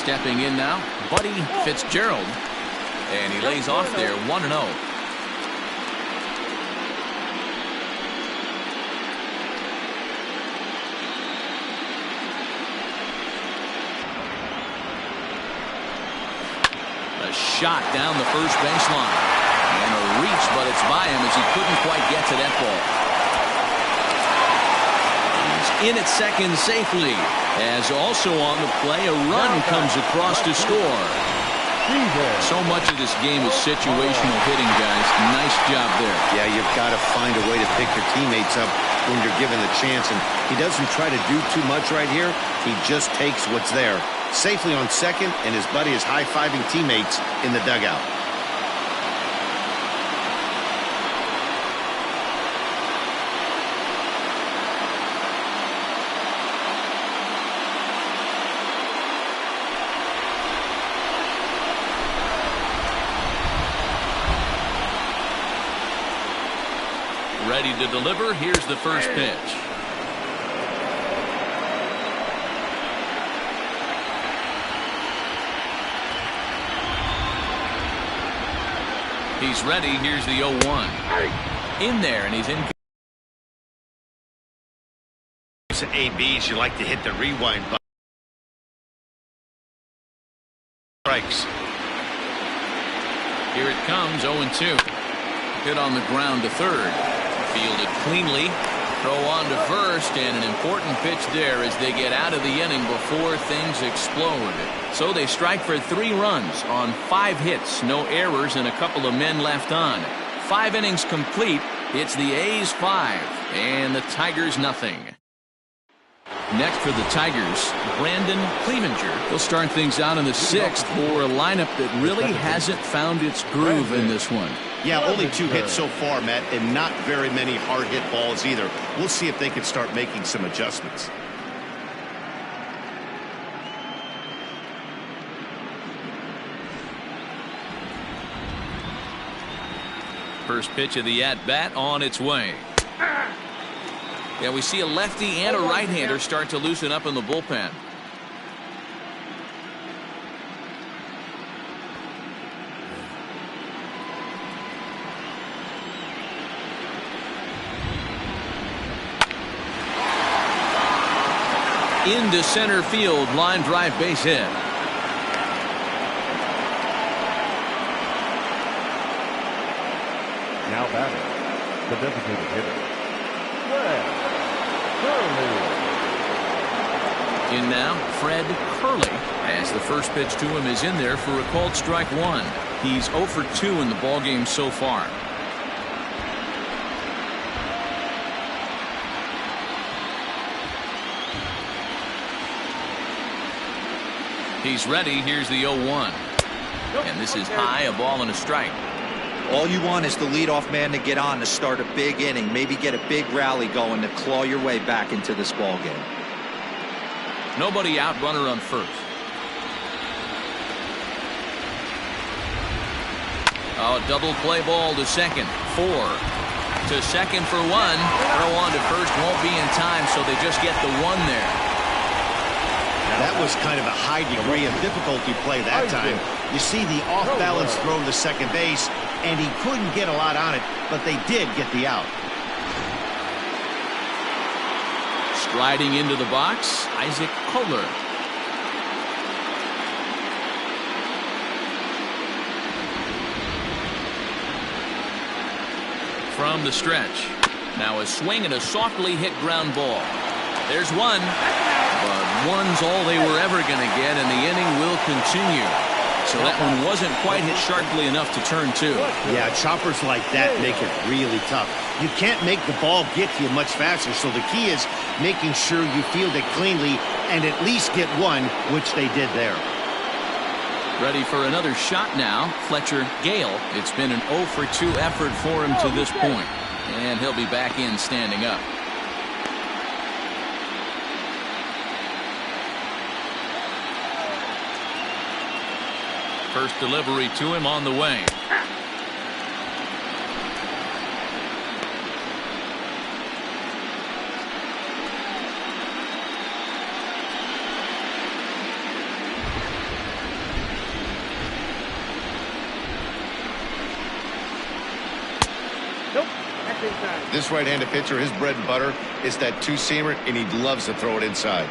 [SPEAKER 1] Stepping in now, Buddy Fitzgerald. And he lays off there, 1-0. A shot down the first baseline. And a reach, but it's by him as he couldn't quite get to that ball. He's in at second safely. As also on the play, a run comes across to score. So much of this game is situational hitting, guys. Nice job there.
[SPEAKER 2] Yeah, you've got to find a way to pick your teammates up when you're given the chance, and he doesn't try to do too much right here. He just takes what's there. Safely on second, and his buddy is high-fiving teammates in the dugout.
[SPEAKER 1] Ready to deliver. Here's the first pitch. He's ready. Here's the 0-1. In there, and he's in.
[SPEAKER 2] ABs, you like to hit the rewind button. Strikes.
[SPEAKER 1] Here it comes, 0-2. Hit on the ground to third. Fielded cleanly. Throw on to first, and an important pitch there as they get out of the inning before things explode. So they strike for 3 runs on 5 hits, no errors, and a couple of men left on. 5 innings complete. It's the A's 5 and the Tigers nothing. Next for the Tigers, Brandon Clevenger. He'll start things out in the 6th for a lineup that really hasn't found its groove in this one.
[SPEAKER 2] Yeah, only 2 hits so far, Matt, and not very many hard hit balls either. We'll see if they can start making some adjustments.
[SPEAKER 1] First pitch of the at-bat on its way. Yeah, we see a lefty and a right-hander start to loosen up in the bullpen. Into center field, line drive, base hit.
[SPEAKER 4] Now batting, the designated hitter,
[SPEAKER 1] In now, Fred Curley, as the first pitch to him is in there for a called strike 1. He's 0 for 2 in the ballgame so far. He's ready. Here's the 0-1. And this is high, a ball and a strike.
[SPEAKER 5] All you want is the leadoff man to get on to start a big inning, maybe get a big rally going to claw your way back into this ball game.
[SPEAKER 1] Nobody out, runner on first. Oh, double play ball to second. 4 to second for 1. Throw on to first won't be in time, so they just get the 1 there.
[SPEAKER 2] That was kind of a high degree of difficulty play that time. You see the off-balance throw to second base, and he couldn't get a lot on it, but they did get the out.
[SPEAKER 1] Striding into the box, Isaac Kohler. From the stretch. Now a swing and a softly hit ground ball. There's 1. But 1's all they were ever going to get, and the inning will continue. So that one wasn't quite hit sharply enough to turn 2.
[SPEAKER 2] Yeah, choppers like that make it really tough. You can't make the ball get to you much faster, so the key is making sure you field it cleanly and at least get 1, which they did there.
[SPEAKER 1] Ready for another shot now, Fletcher Gale. It's been an 0 for 2 effort for him to this point, and he'll be back in standing up. First delivery to him on the way.
[SPEAKER 7] Nope, that's inside.
[SPEAKER 2] This right-handed pitcher, his bread and butter is that 2-seamer, and he loves to throw it inside.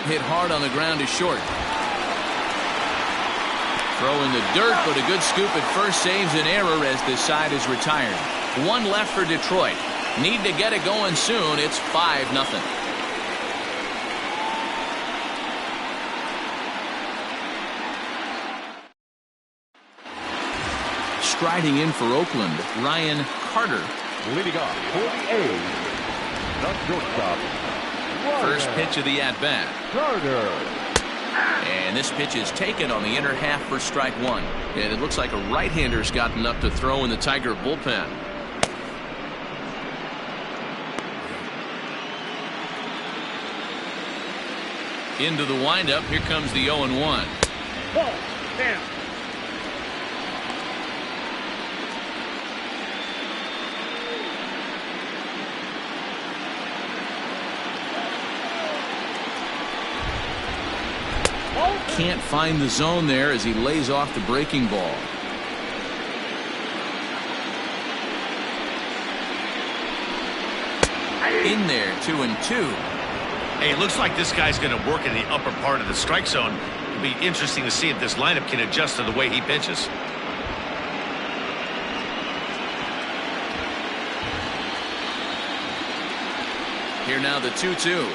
[SPEAKER 1] Hit hard on the ground is short. Throw in the dirt, but a good scoop at first saves an error as this side is retired. One left for Detroit. Need to get it going soon. It's 5-0. Striding in for Oakland, Ryan Carter.
[SPEAKER 4] Leading off for the A's, the shortstop.
[SPEAKER 1] First pitch of the at-bat.
[SPEAKER 4] Carter.
[SPEAKER 1] And this pitch is taken on the inner half for strike one. And it looks like a right-hander's gotten up to throw in the Tiger bullpen. Into the windup. Here comes the 0-1.
[SPEAKER 7] Ball. Down.
[SPEAKER 1] Can't find the zone there as he lays off the breaking ball. In there, 2-2.
[SPEAKER 3] Hey, it looks like this guy's going to work in the upper part of the strike zone. It'll be interesting to see if this lineup can adjust to the way he pitches.
[SPEAKER 1] Here now the 2-2.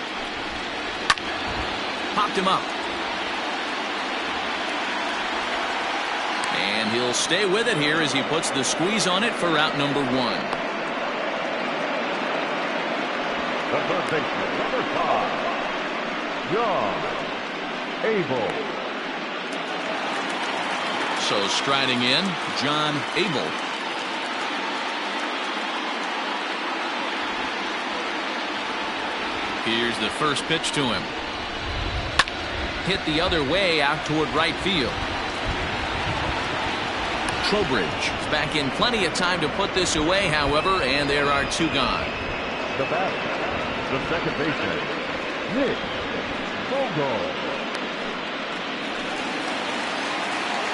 [SPEAKER 1] Popped him up. And he'll stay with it here as he puts the squeeze on it for out number one.
[SPEAKER 4] The third baseman, number 5, John Abel.
[SPEAKER 1] So striding in, John Abel. Here's the first pitch to him. Hit the other way out toward right field. Trowbridge is back in plenty of time to put this away, however, and there are two gone.
[SPEAKER 4] The batter, the second baseman, Nick Vogel.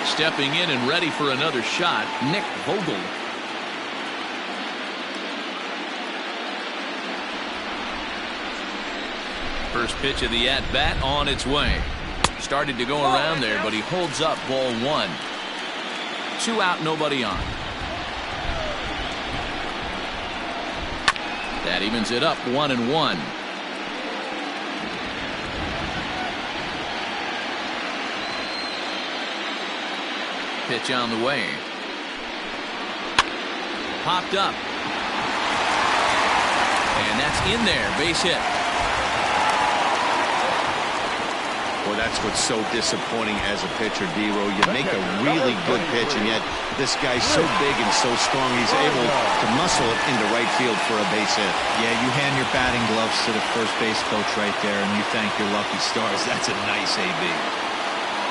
[SPEAKER 1] Stepping in and ready for another shot, Nick Vogel. First pitch of the at-bat on its way. Started to go around there, but he holds up ball one. 2 out, nobody on. That evens it up 1-1. Pitch on the way. Popped up. And that's in there. Base hit.
[SPEAKER 2] Well, that's what's so disappointing as a pitcher, D-Row. You make a really good pitch, and yet this guy's so big and so strong, he's able to muscle it into right field for a base hit.
[SPEAKER 5] Yeah, you hand your batting gloves to the first base coach right there, and you thank your lucky stars. That's a nice AB.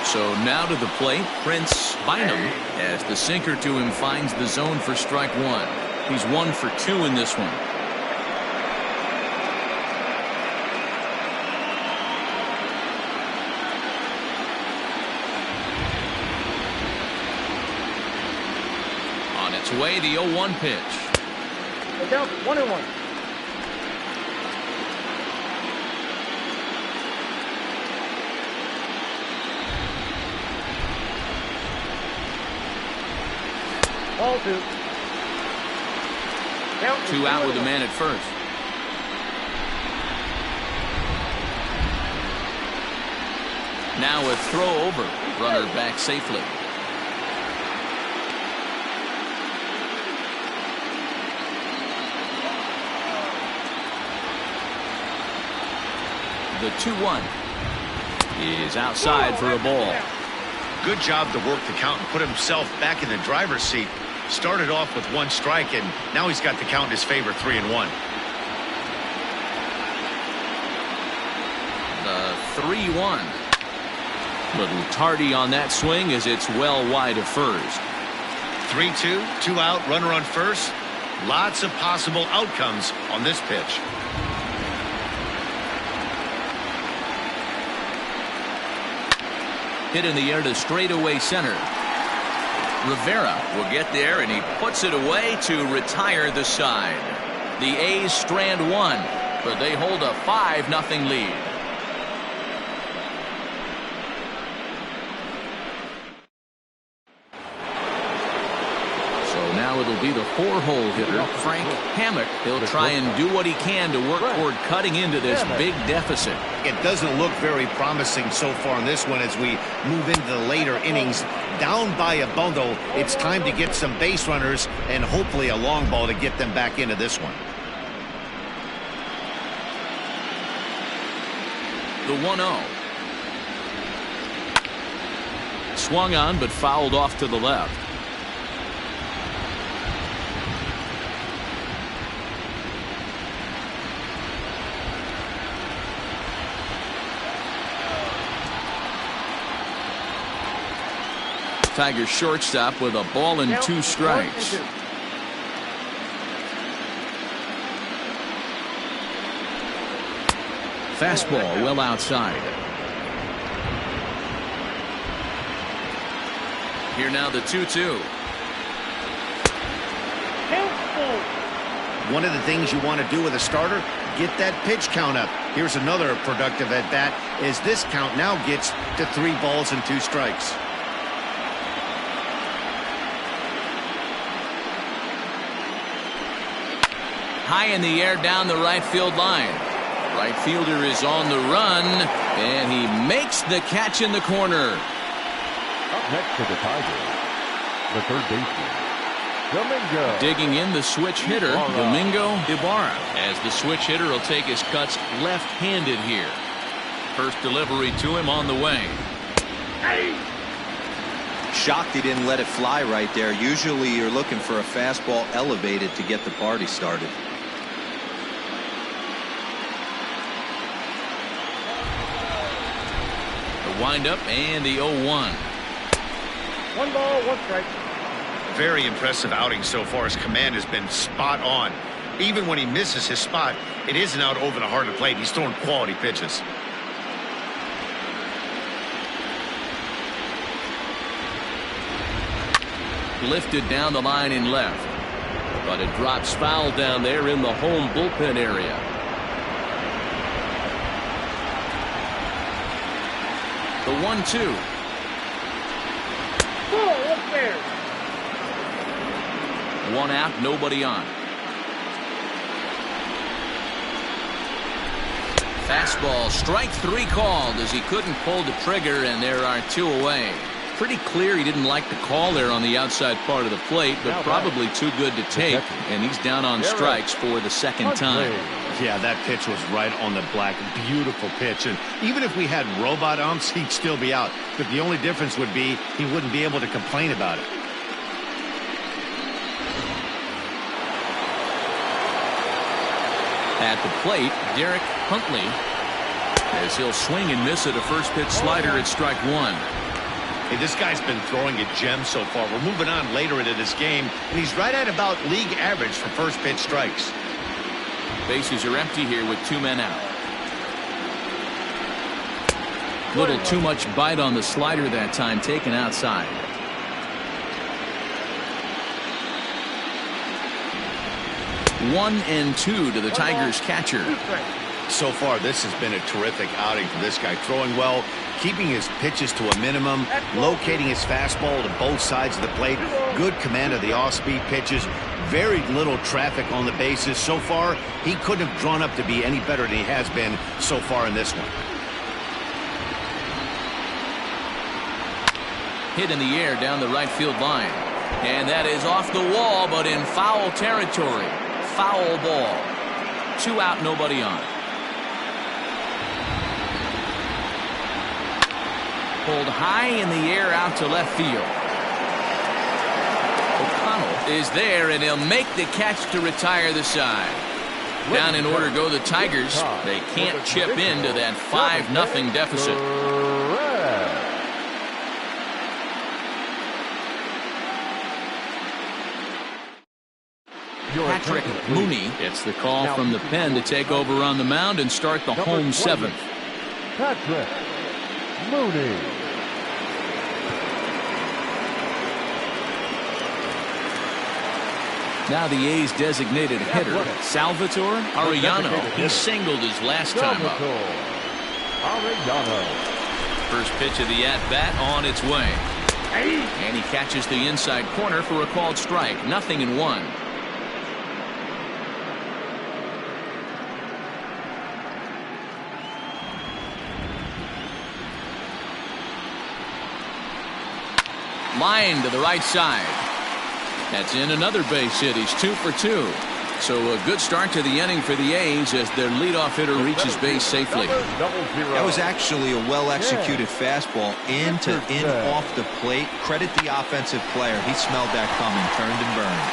[SPEAKER 1] So now to the plate, Prince Bynum, as the sinker to him finds the zone for strike one. He's 1 for 2 in this one. On its way, the 0-1 pitch.
[SPEAKER 7] Look out, 1-1. Ball 2. Count
[SPEAKER 1] 2 out with a man at first. Now a throw over. Runner back safely. The 2-1 is outside for a ball.
[SPEAKER 3] Good job to work the count and put himself back in the driver's seat. Started off with 1 strike, and now he's got the count in his favor, 3-1.
[SPEAKER 1] The 3-1. Little tardy on that swing as it's well wide of first.
[SPEAKER 3] 3-2, 2 out, runner on first. Lots of possible outcomes on this pitch.
[SPEAKER 1] Hit in the air to straightaway center. Rivera will get there, and he puts it away to retire the side. The A's strand 1, but they hold a 5-0 lead. Now it'll be the 4-hole hitter, Frank Hammock. He'll try and do what he can to work toward cutting into this big deficit.
[SPEAKER 2] It doesn't look very promising so far in this one as we move into the later innings. Down by a bundle, it's time to get some base runners and hopefully a long ball to get them back into this one.
[SPEAKER 1] The 1-0. Swung on but fouled off to the left. Tigers shortstop with a ball and 2 strikes. Fastball well outside. Here now the 2-2.
[SPEAKER 2] One of the things you want to do with a starter, get that pitch count up. Here's another productive at bat as this count now gets to 3 balls and 2 strikes.
[SPEAKER 1] High in the air down the right field line. Right fielder is on the run, and he makes the catch in the corner.
[SPEAKER 4] Up next to the Tigers, the third baseman, Domingo.
[SPEAKER 1] Digging in the switch hitter, Domingo Ibarra, as the switch hitter will take his cuts left-handed here. First delivery to him on the way.
[SPEAKER 5] Shocked he didn't let it fly right there. Usually you're looking for a fastball elevated to get the party started.
[SPEAKER 1] The windup and the 0-1.
[SPEAKER 7] 1 ball, 1 strike.
[SPEAKER 2] Very impressive outing so far. His command has been spot on. Even when he misses his spot, it isn't out over the heart of the plate. He's throwing quality pitches.
[SPEAKER 1] Lifted down the line in left, but it drops foul down there in the home bullpen area. The 1-2.
[SPEAKER 7] Up there.
[SPEAKER 1] 1 out, nobody on. Fastball, strike 3 called as he couldn't pull the trigger, and there are 2 away. Pretty clear he didn't like the call there on the outside part of the plate, but probably too good to take, and he's down on strikes for the 2nd time.
[SPEAKER 2] Yeah, that pitch was right on the black. Beautiful pitch. And even if we had robot umps, he'd still be out. But the only difference would be he wouldn't be able to complain about it.
[SPEAKER 1] At the plate, Derek Huntley, as he'll swing and miss at a first pitch slider at strike 1.
[SPEAKER 2] Hey, this guy's been throwing a gem so far. We're moving on later into this game, and he's right at about league average for first pitch strikes.
[SPEAKER 1] Bases are empty here with 2 men out. Little too much bite on the slider that time, taken outside. One and 2 to the Tigers catcher.
[SPEAKER 2] So far, this has been a terrific outing for this guy. Throwing well, keeping his pitches to a minimum, locating his fastball to both sides of the plate. Good command of the off-speed pitches. Very little traffic on the bases. So far, he couldn't have drawn up to be any better than he has been so far in this one.
[SPEAKER 1] Hit in the air down the right field line. And that is off the wall, but in foul territory. Foul ball. 2 out, nobody on. Pulled high in the air out to left field. O'Connell is there, and he'll make the catch to retire the side. Down in order go the Tigers. They can't chip into that 5-0 deficit. Patrick Mooney gets the call from the pen to take over on the mound and start the home 7th.
[SPEAKER 4] Patrick Mooney.
[SPEAKER 1] Now the A's designated hitter, Salvatore Arellano. He singled his last time up.
[SPEAKER 4] Arellano.
[SPEAKER 1] First pitch of the at-bat on its way. And he catches the inside corner for a called strike. 0-1. Line to the right side. That's in another base hit. He's 2 for 2. So a good start to the inning for the A's as their leadoff hitter reaches base safely.
[SPEAKER 5] That was actually a well-executed fastball in off the plate. Credit the offensive player. He smelled that coming, turned and burned.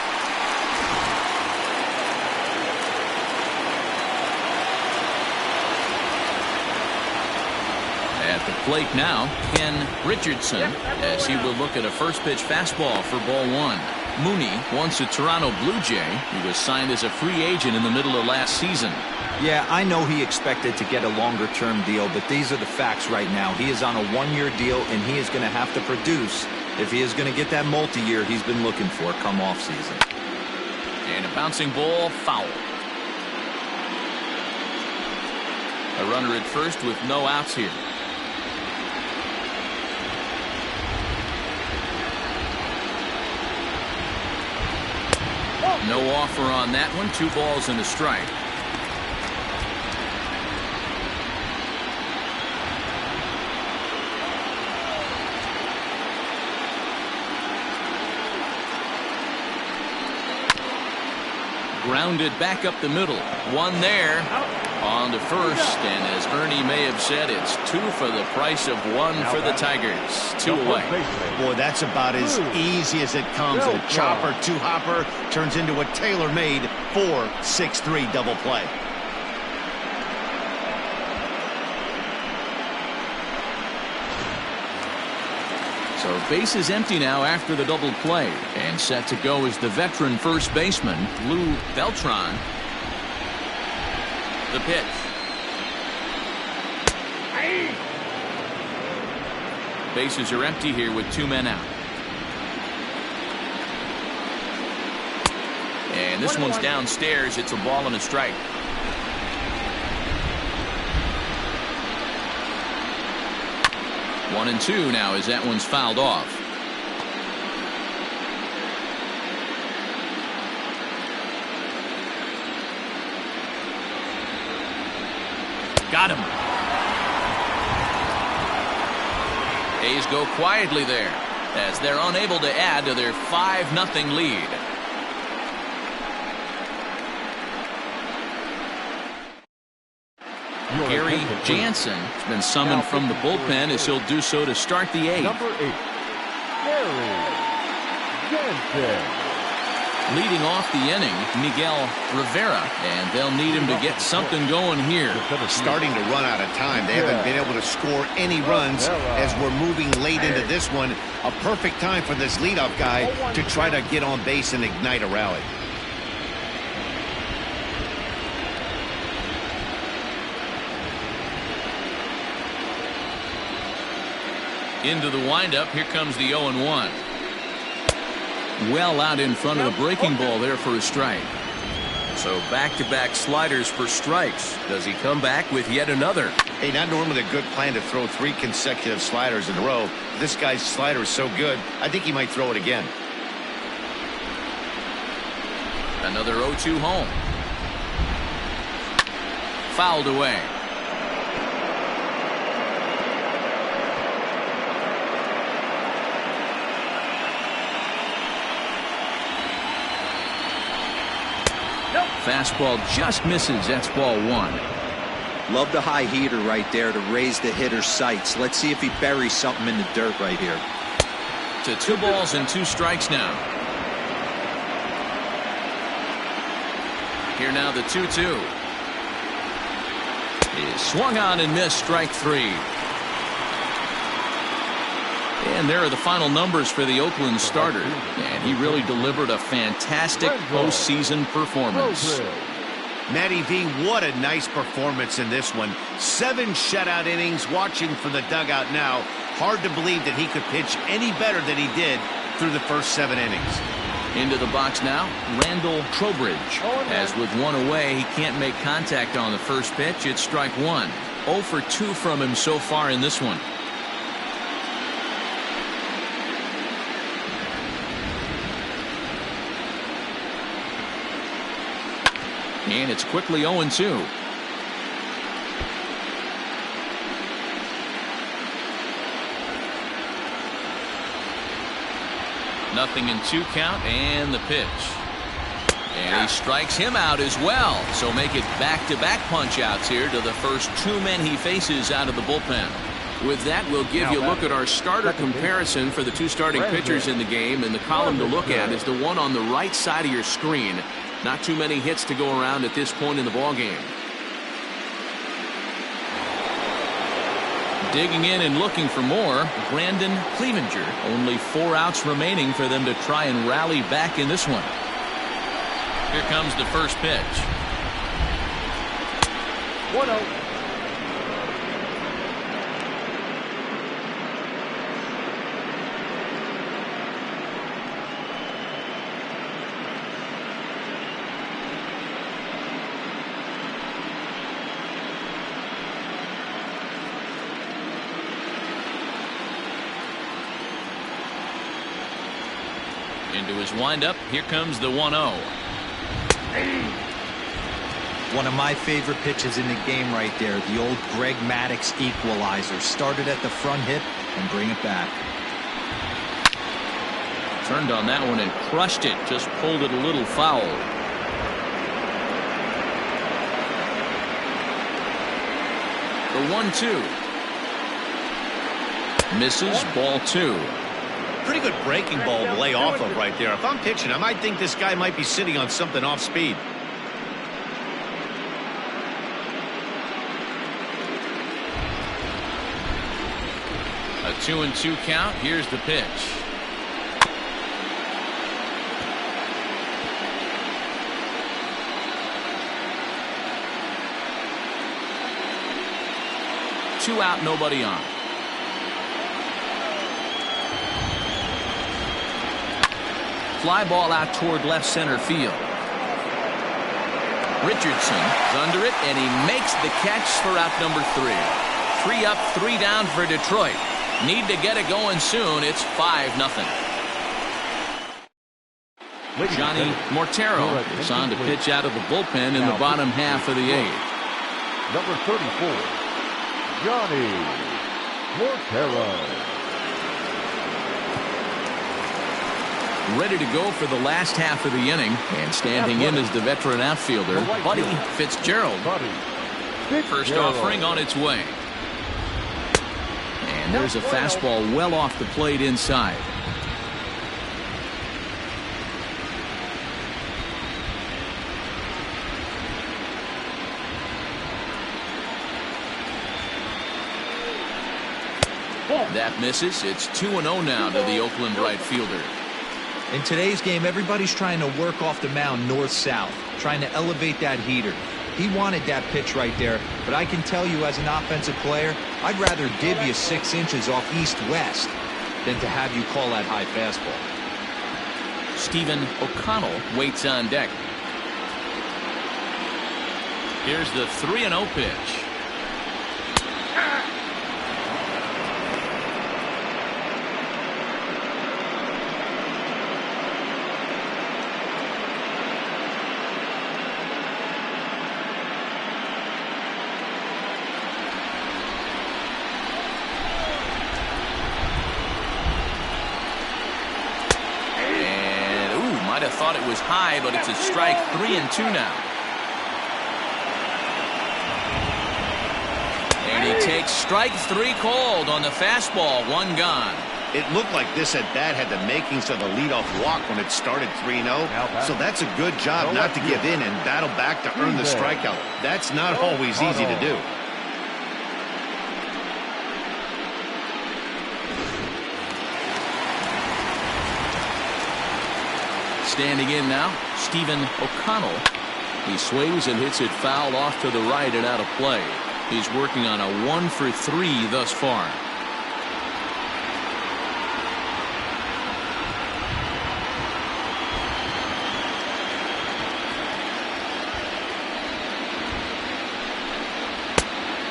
[SPEAKER 1] At the plate now, Ken Richardson, as he will look at a first pitch fastball for ball 1. Mooney, once a Toronto Blue Jay, he was signed as a free agent in the middle of last season.
[SPEAKER 5] Yeah, I know he expected to get a longer-term deal, but these are the facts right now. He is on a one-year deal, and he is going to have to produce if he is going to get that multi-year he's been looking for come off-season.
[SPEAKER 1] And a bouncing ball, foul. A runner at first with no outs here. No offer on that one. 2 balls and a strike. Grounded back up the middle. 1 there. On to first, and as Ernie may have said, it's 2 for the price of 1 for the Tigers. 2 away.
[SPEAKER 2] Boy, that's about as easy as it comes. A chopper, 2-hopper turns into a tailor-made 4-6-3 double play.
[SPEAKER 1] So base is empty now after the double play, and set to go is the veteran first baseman, Lou Beltron. The pitch. Bases are empty here with 2 men out. And this one's downstairs. It's a ball and a strike. One and 2 now as that one's fouled off. Got him. A's go quietly there as they're unable to add to their 5-0 lead. Gary Jansen has been summoned from the bullpen as he'll do so to start the 8th.
[SPEAKER 4] Number 8, Gary Jansen.
[SPEAKER 1] Leading off the inning, Miguel Rivera, and they'll need him to get something going here.
[SPEAKER 2] Starting to run out of time. They haven't been able to score any runs as we're moving late into this one. A perfect time for this leadoff guy to try to get on base and ignite a rally.
[SPEAKER 1] Into the windup, here comes the 0-1. Well out in front of the breaking ball there for a strike. So back-to-back sliders for strikes. Does he come back with yet another?
[SPEAKER 2] Hey, not normally a good plan to throw 3 consecutive sliders in a row. This guy's slider is so good, I think he might throw it again.
[SPEAKER 1] Another 0-2 home. Fouled away. Fastball just misses. That's ball 1.
[SPEAKER 5] Love the high heater right there to raise the hitter's sights. Let's see if he buries something in the dirt right here.
[SPEAKER 1] To 2 balls and 2 strikes now. Here now the 2-2. Is swung on and missed. Strike 3. And there are the final numbers for the Oakland starter. And he really delivered a fantastic postseason performance.
[SPEAKER 2] Matty V, what a nice performance in this one. 7 shutout innings. Watching from the dugout now. Hard to believe that he could pitch any better than he did through the first 7 innings.
[SPEAKER 1] Into the box now, Randall Trowbridge. As with 1 away, he can't make contact on the first pitch. It's strike 1. 0 for 2 from him so far in this one. And it's quickly 0-2. Nothing in 2 count, and the pitch. And he strikes him out as well. So make it back-to-back punch-outs here to the first 2 men he faces out of the bullpen. With that, we'll give you a look at our starter comparison for the 2 starting pitchers in the game. And the column to look at is the one on the right side of your screen. Not too many hits to go around at this point in the ballgame. Digging in and looking for more, Brandon Clevenger. Only 4 outs remaining for them to try and rally back in this one. Here comes the first pitch.
[SPEAKER 7] 1-0.
[SPEAKER 1] Into his windup, here comes the 1-0.
[SPEAKER 5] One of my favorite pitches in the game right there. The old Greg Maddux equalizer. Started at the front hip and bring it back.
[SPEAKER 1] Turned on that one and crushed it. Just pulled it a little foul. The 1-2. Misses, ball 2.
[SPEAKER 3] Pretty good breaking ball to lay off of right there. If I'm pitching, I might think this guy might be sitting on something off speed.
[SPEAKER 1] A 2-2 count. Here's the pitch. Two out, nobody on. Fly ball out toward left center field. Richardson is under it, and he makes the catch for out number 3. 3 up, 3 down for Detroit. Need to get it going soon. It's 5-0. Johnny Mortero is on to pitch out of the bullpen in the bottom half of the 8th.
[SPEAKER 4] Number 34, Johnny Mortero.
[SPEAKER 1] Ready to go for the last half of the inning, and standing in is the veteran outfielder, Buddy Fitzgerald. First offering on its way. And there's a fastball well off the plate inside. That misses. It's 2-0 now to the Oakland right fielder.
[SPEAKER 5] In today's game, everybody's trying to work off the mound north-south, trying to elevate that heater. He wanted that pitch right there, but I can tell you as an offensive player, I'd rather div you 6 inches off east-west than to have you call that high fastball.
[SPEAKER 1] Stephen O'Connell waits on deck. Here's the 3-0 pitch. Thought it was high, but it's a strike. 3-2 now. And he takes strike 3 called on the fastball. 1 gone.
[SPEAKER 2] It looked like this at bat had the makings of a leadoff walk when it started 3-0. So that's a good job not to give in and battle back to earn the strikeout. That's not always easy to do.
[SPEAKER 1] Standing in now, Stephen O'Connell. He swings and hits it foul off to the right and out of play. He's working on a 1 for 3 thus far.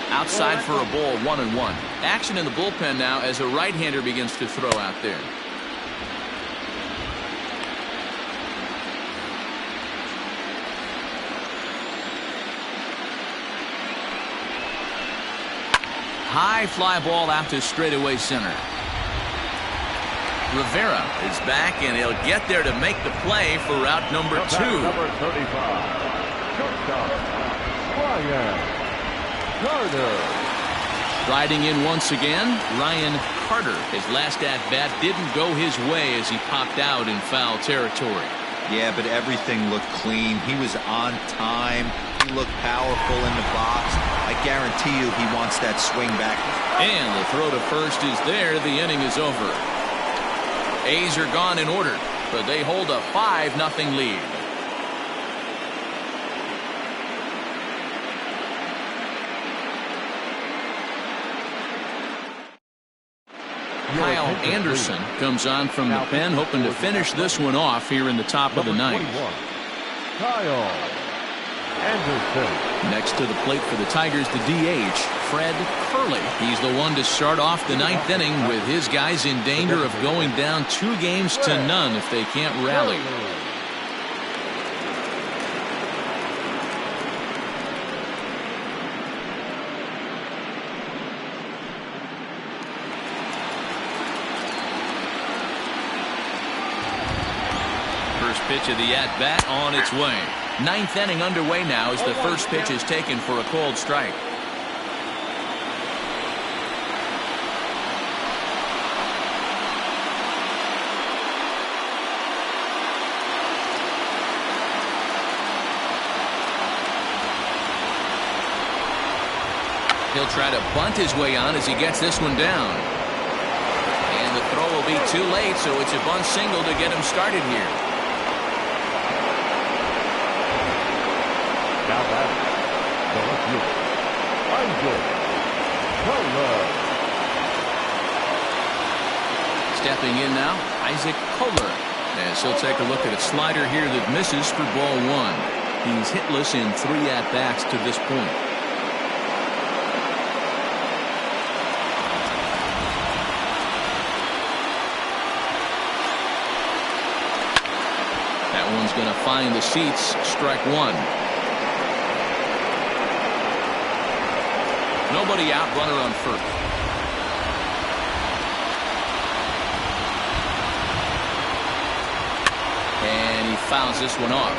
[SPEAKER 1] Outside for a ball, 1-1. Action in the bullpen now as a right-hander begins to throw out there. High fly ball out to straightaway center. Rivera is back, and he'll get there to make the play for route number 2.
[SPEAKER 4] Number 35, shortstop, Ryan Carter.
[SPEAKER 1] Striding in once again, Ryan Carter. His last at-bat didn't go his way as he popped out in foul territory.
[SPEAKER 5] Yeah, but everything looked clean. He was on time. He looked powerful in the box. I guarantee you he wants that swing back.
[SPEAKER 1] And the throw to first is there. The inning is over. A's are gone in order, but they hold a 5-0 lead. Kyle Anderson comes on from the pen, hoping to finish this one off here in the top of the ninth.
[SPEAKER 4] Kyle Anderson.
[SPEAKER 1] Next to the plate for the Tigers, the DH, Fred Curley. He's the one to start off the ninth inning with his guys in danger of going down 2-0 if they can't rally. First pitch of the at-bat on its way. Ninth inning underway now as the first pitch is taken for a cold strike. He'll try to bunt his way on as he gets this one down. And the throw will be too late, so it's a bunt single to get him started here.
[SPEAKER 4] Now batting, the left fielder, Kohler.
[SPEAKER 1] Stepping in now, Isaac Kohler. As he'll take a look at a slider here that misses for ball 1. He's hitless in 3 at-bats to this point. That one's going to find the seats. Strike 1. Nobody out, runner on first. And he fouls this one off.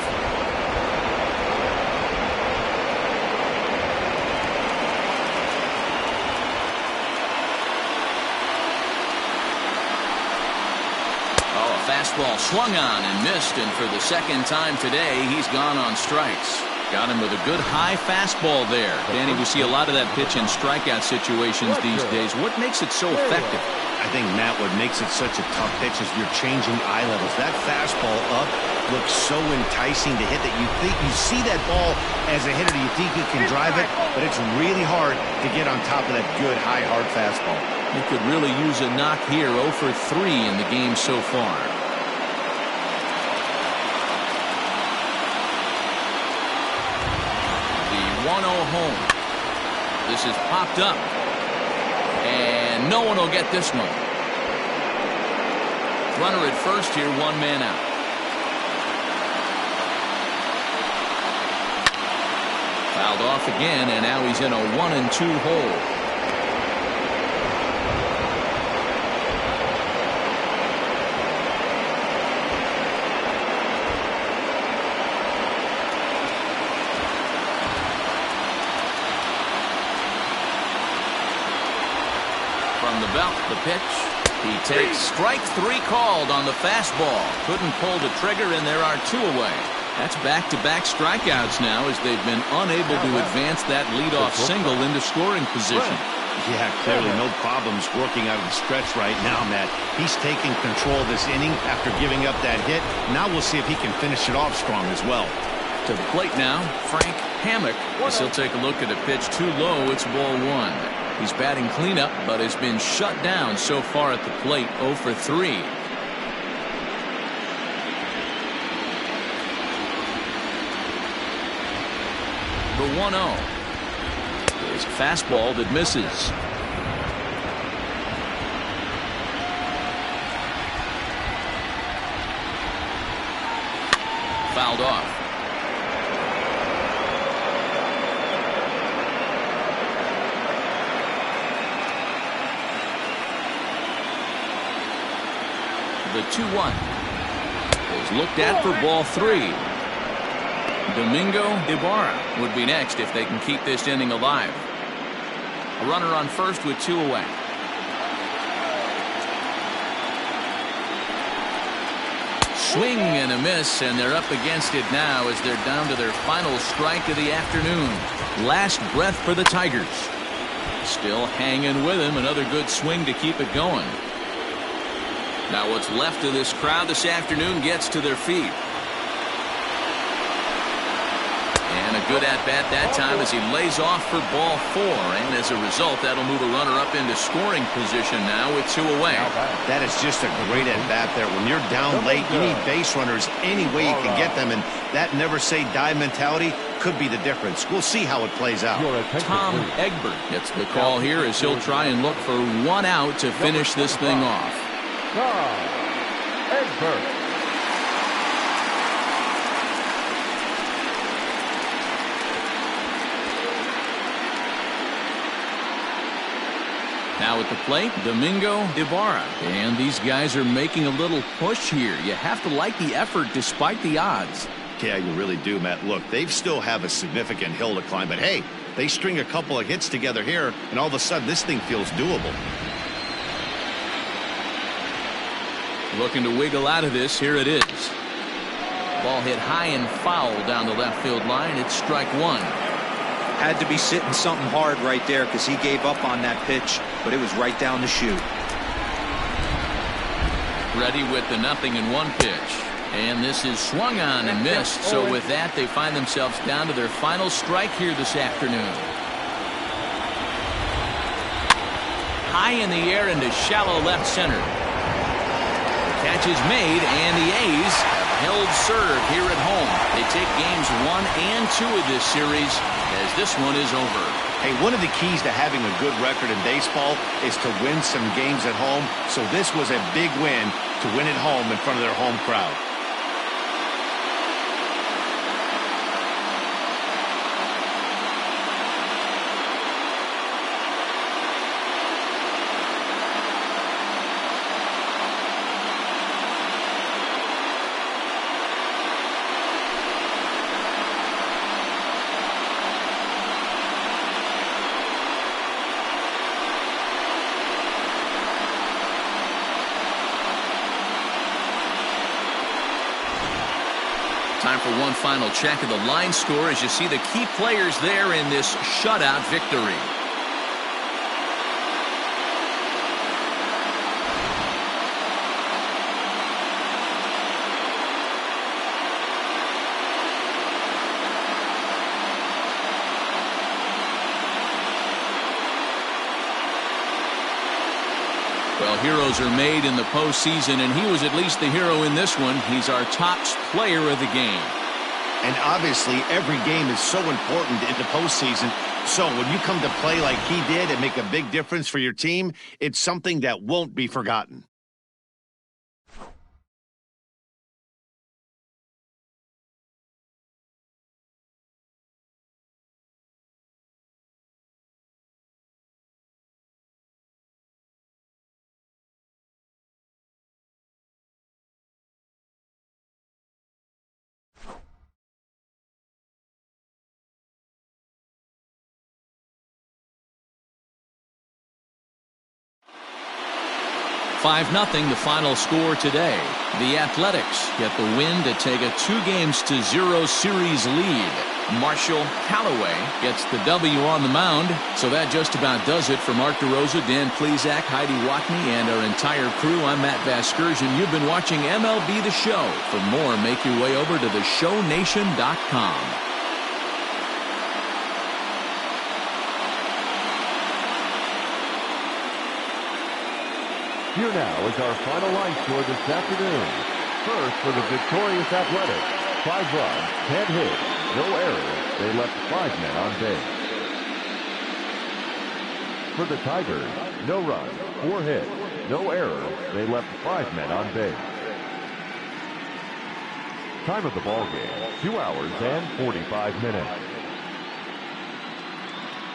[SPEAKER 1] Oh, a fastball swung on and missed, and for the second time today, he's gone on strikes. Got him with a good high fastball there. Danny, we see a lot of that pitch in strikeout situations these days. What makes it so effective?
[SPEAKER 2] I think, Matt, what makes it such a tough pitch is you're changing eye levels. That fastball up looks so enticing to hit that you think you see that ball as a hitter. You think you can drive it, but it's really hard to get on top of that good, high, hard fastball.
[SPEAKER 1] He could really use a knock here. 0 for 3 in the game so far. The 1-0 home. This is popped up. And no one will get this one. Runner at first here, 1 man out. Fouled off again, and now he's in a 1-2 hole. From the belt, the pitch. He takes strike 3 called on the fastball. Couldn't pull the trigger, and there are 2 away. That's back-to-back strikeouts now as they've been unable to advance that leadoff single into scoring position.
[SPEAKER 2] Yeah, clearly no problems working out of the stretch right now, Matt. He's taking control of this inning after giving up that hit. Now we'll see if he can finish it off strong as well.
[SPEAKER 1] To the plate now, Frank Hammock. As he'll take a look at a pitch too low, it's ball 1. He's batting cleanup, but has been shut down so far at the plate, 0 for 3. The 1-0. His fastball that misses. Fouled off. The 2-1 is looked at for ball 3. Domingo Ibarra would be next if they can keep this inning alive. A runner on first with 2 away. Swing and a miss, and they're up against it now as they're down to their final strike of the afternoon. Last breath for the Tigers. Still hanging with him. Another good swing to keep it going. Now what's left of this crowd this afternoon gets to their feet. And a good at-bat that time as he lays off for ball 4. And as a result, that'll move a runner up into scoring position now with 2 away.
[SPEAKER 2] That is just a great at-bat there. When you're down late, you need base runners any way you can get them. And that never-say-die mentality could be the difference. We'll see how it plays out.
[SPEAKER 1] Tom Egbert gets the call here as he'll try and look for 1 out to finish this thing off.
[SPEAKER 4] Tom Egbert.
[SPEAKER 1] Now at the plate, Domingo Ibarra. And these guys are making a little push here. You have to like the effort despite the odds.
[SPEAKER 2] Yeah, you really do, Matt. Look, they still have a significant hill to climb, but hey, they string a couple of hits together here, and all of a sudden this thing feels doable.
[SPEAKER 1] Looking to wiggle out of this. Here it is. Ball hit high and foul down the left field line. It's strike 1.
[SPEAKER 5] Had to be sitting something hard right there because he gave up on that pitch, but it was right down the chute.
[SPEAKER 1] Ready with the 0-1 pitch. And this is swung on and missed. So with that, they find themselves down to their final strike here this afternoon. High in the air into shallow left center. The catch is made, and the A's have held serve here at home. They take games 1 and 2 of this series as this one is over.
[SPEAKER 2] Hey, one of the keys to having a good record in baseball is to win some games at home. So this was a big win to win at home in front of their home crowd.
[SPEAKER 1] Time for one final check of the line score as you see the key players there in this shutout victory. Well, heroes are made in the postseason, and he was at least the hero in this one. He's our top player of the game.
[SPEAKER 2] And obviously, every game is so important in the postseason. So when you come to play like he did and make a big difference for your team, it's something that won't be forgotten.
[SPEAKER 1] Five 0 the final score today. The Athletics get the win to take a 2-0 series lead. Marshall Callaway gets the W on the mound. So that just about does it for Mark DeRosa, Dan Plesac, Heidi Watney, and our entire crew. I'm Matt Vasgersian. You've been watching MLB The Show. For more, make your way over to theshownation.com.
[SPEAKER 4] Here now is our final line score this afternoon. First, for the victorious Athletics, 5 runs, 10 hits, no errors. They left 5 men on base. For the Tigers, no runs, 4 hits, no errors. They left 5 men on base. Time of the ball game, 2 hours and 45 minutes.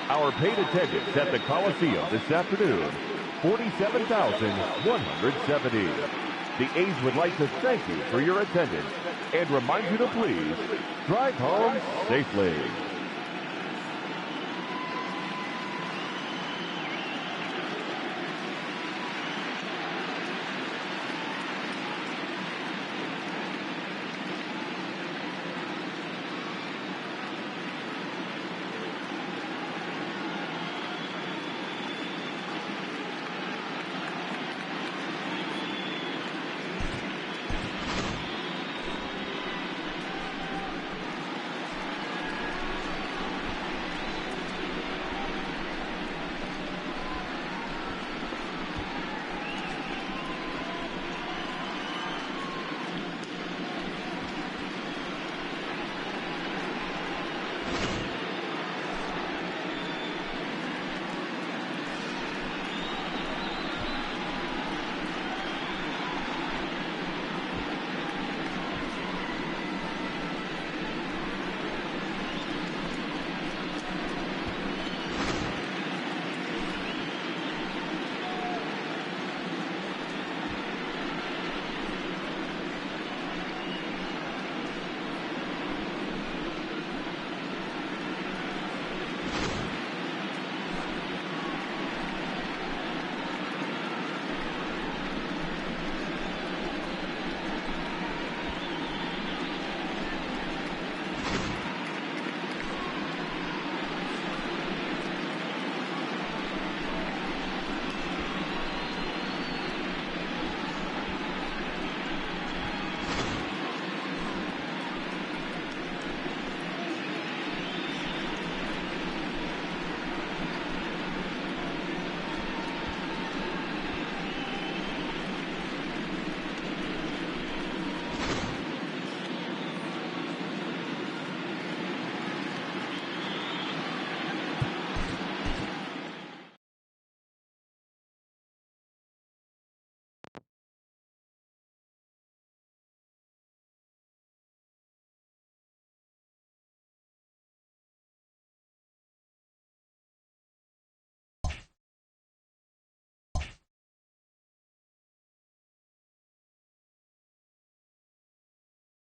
[SPEAKER 4] Our paid attendance at the Coliseum this afternoon, 47,170. the A's would like to thank you for your attendance and remind you to please drive home safely.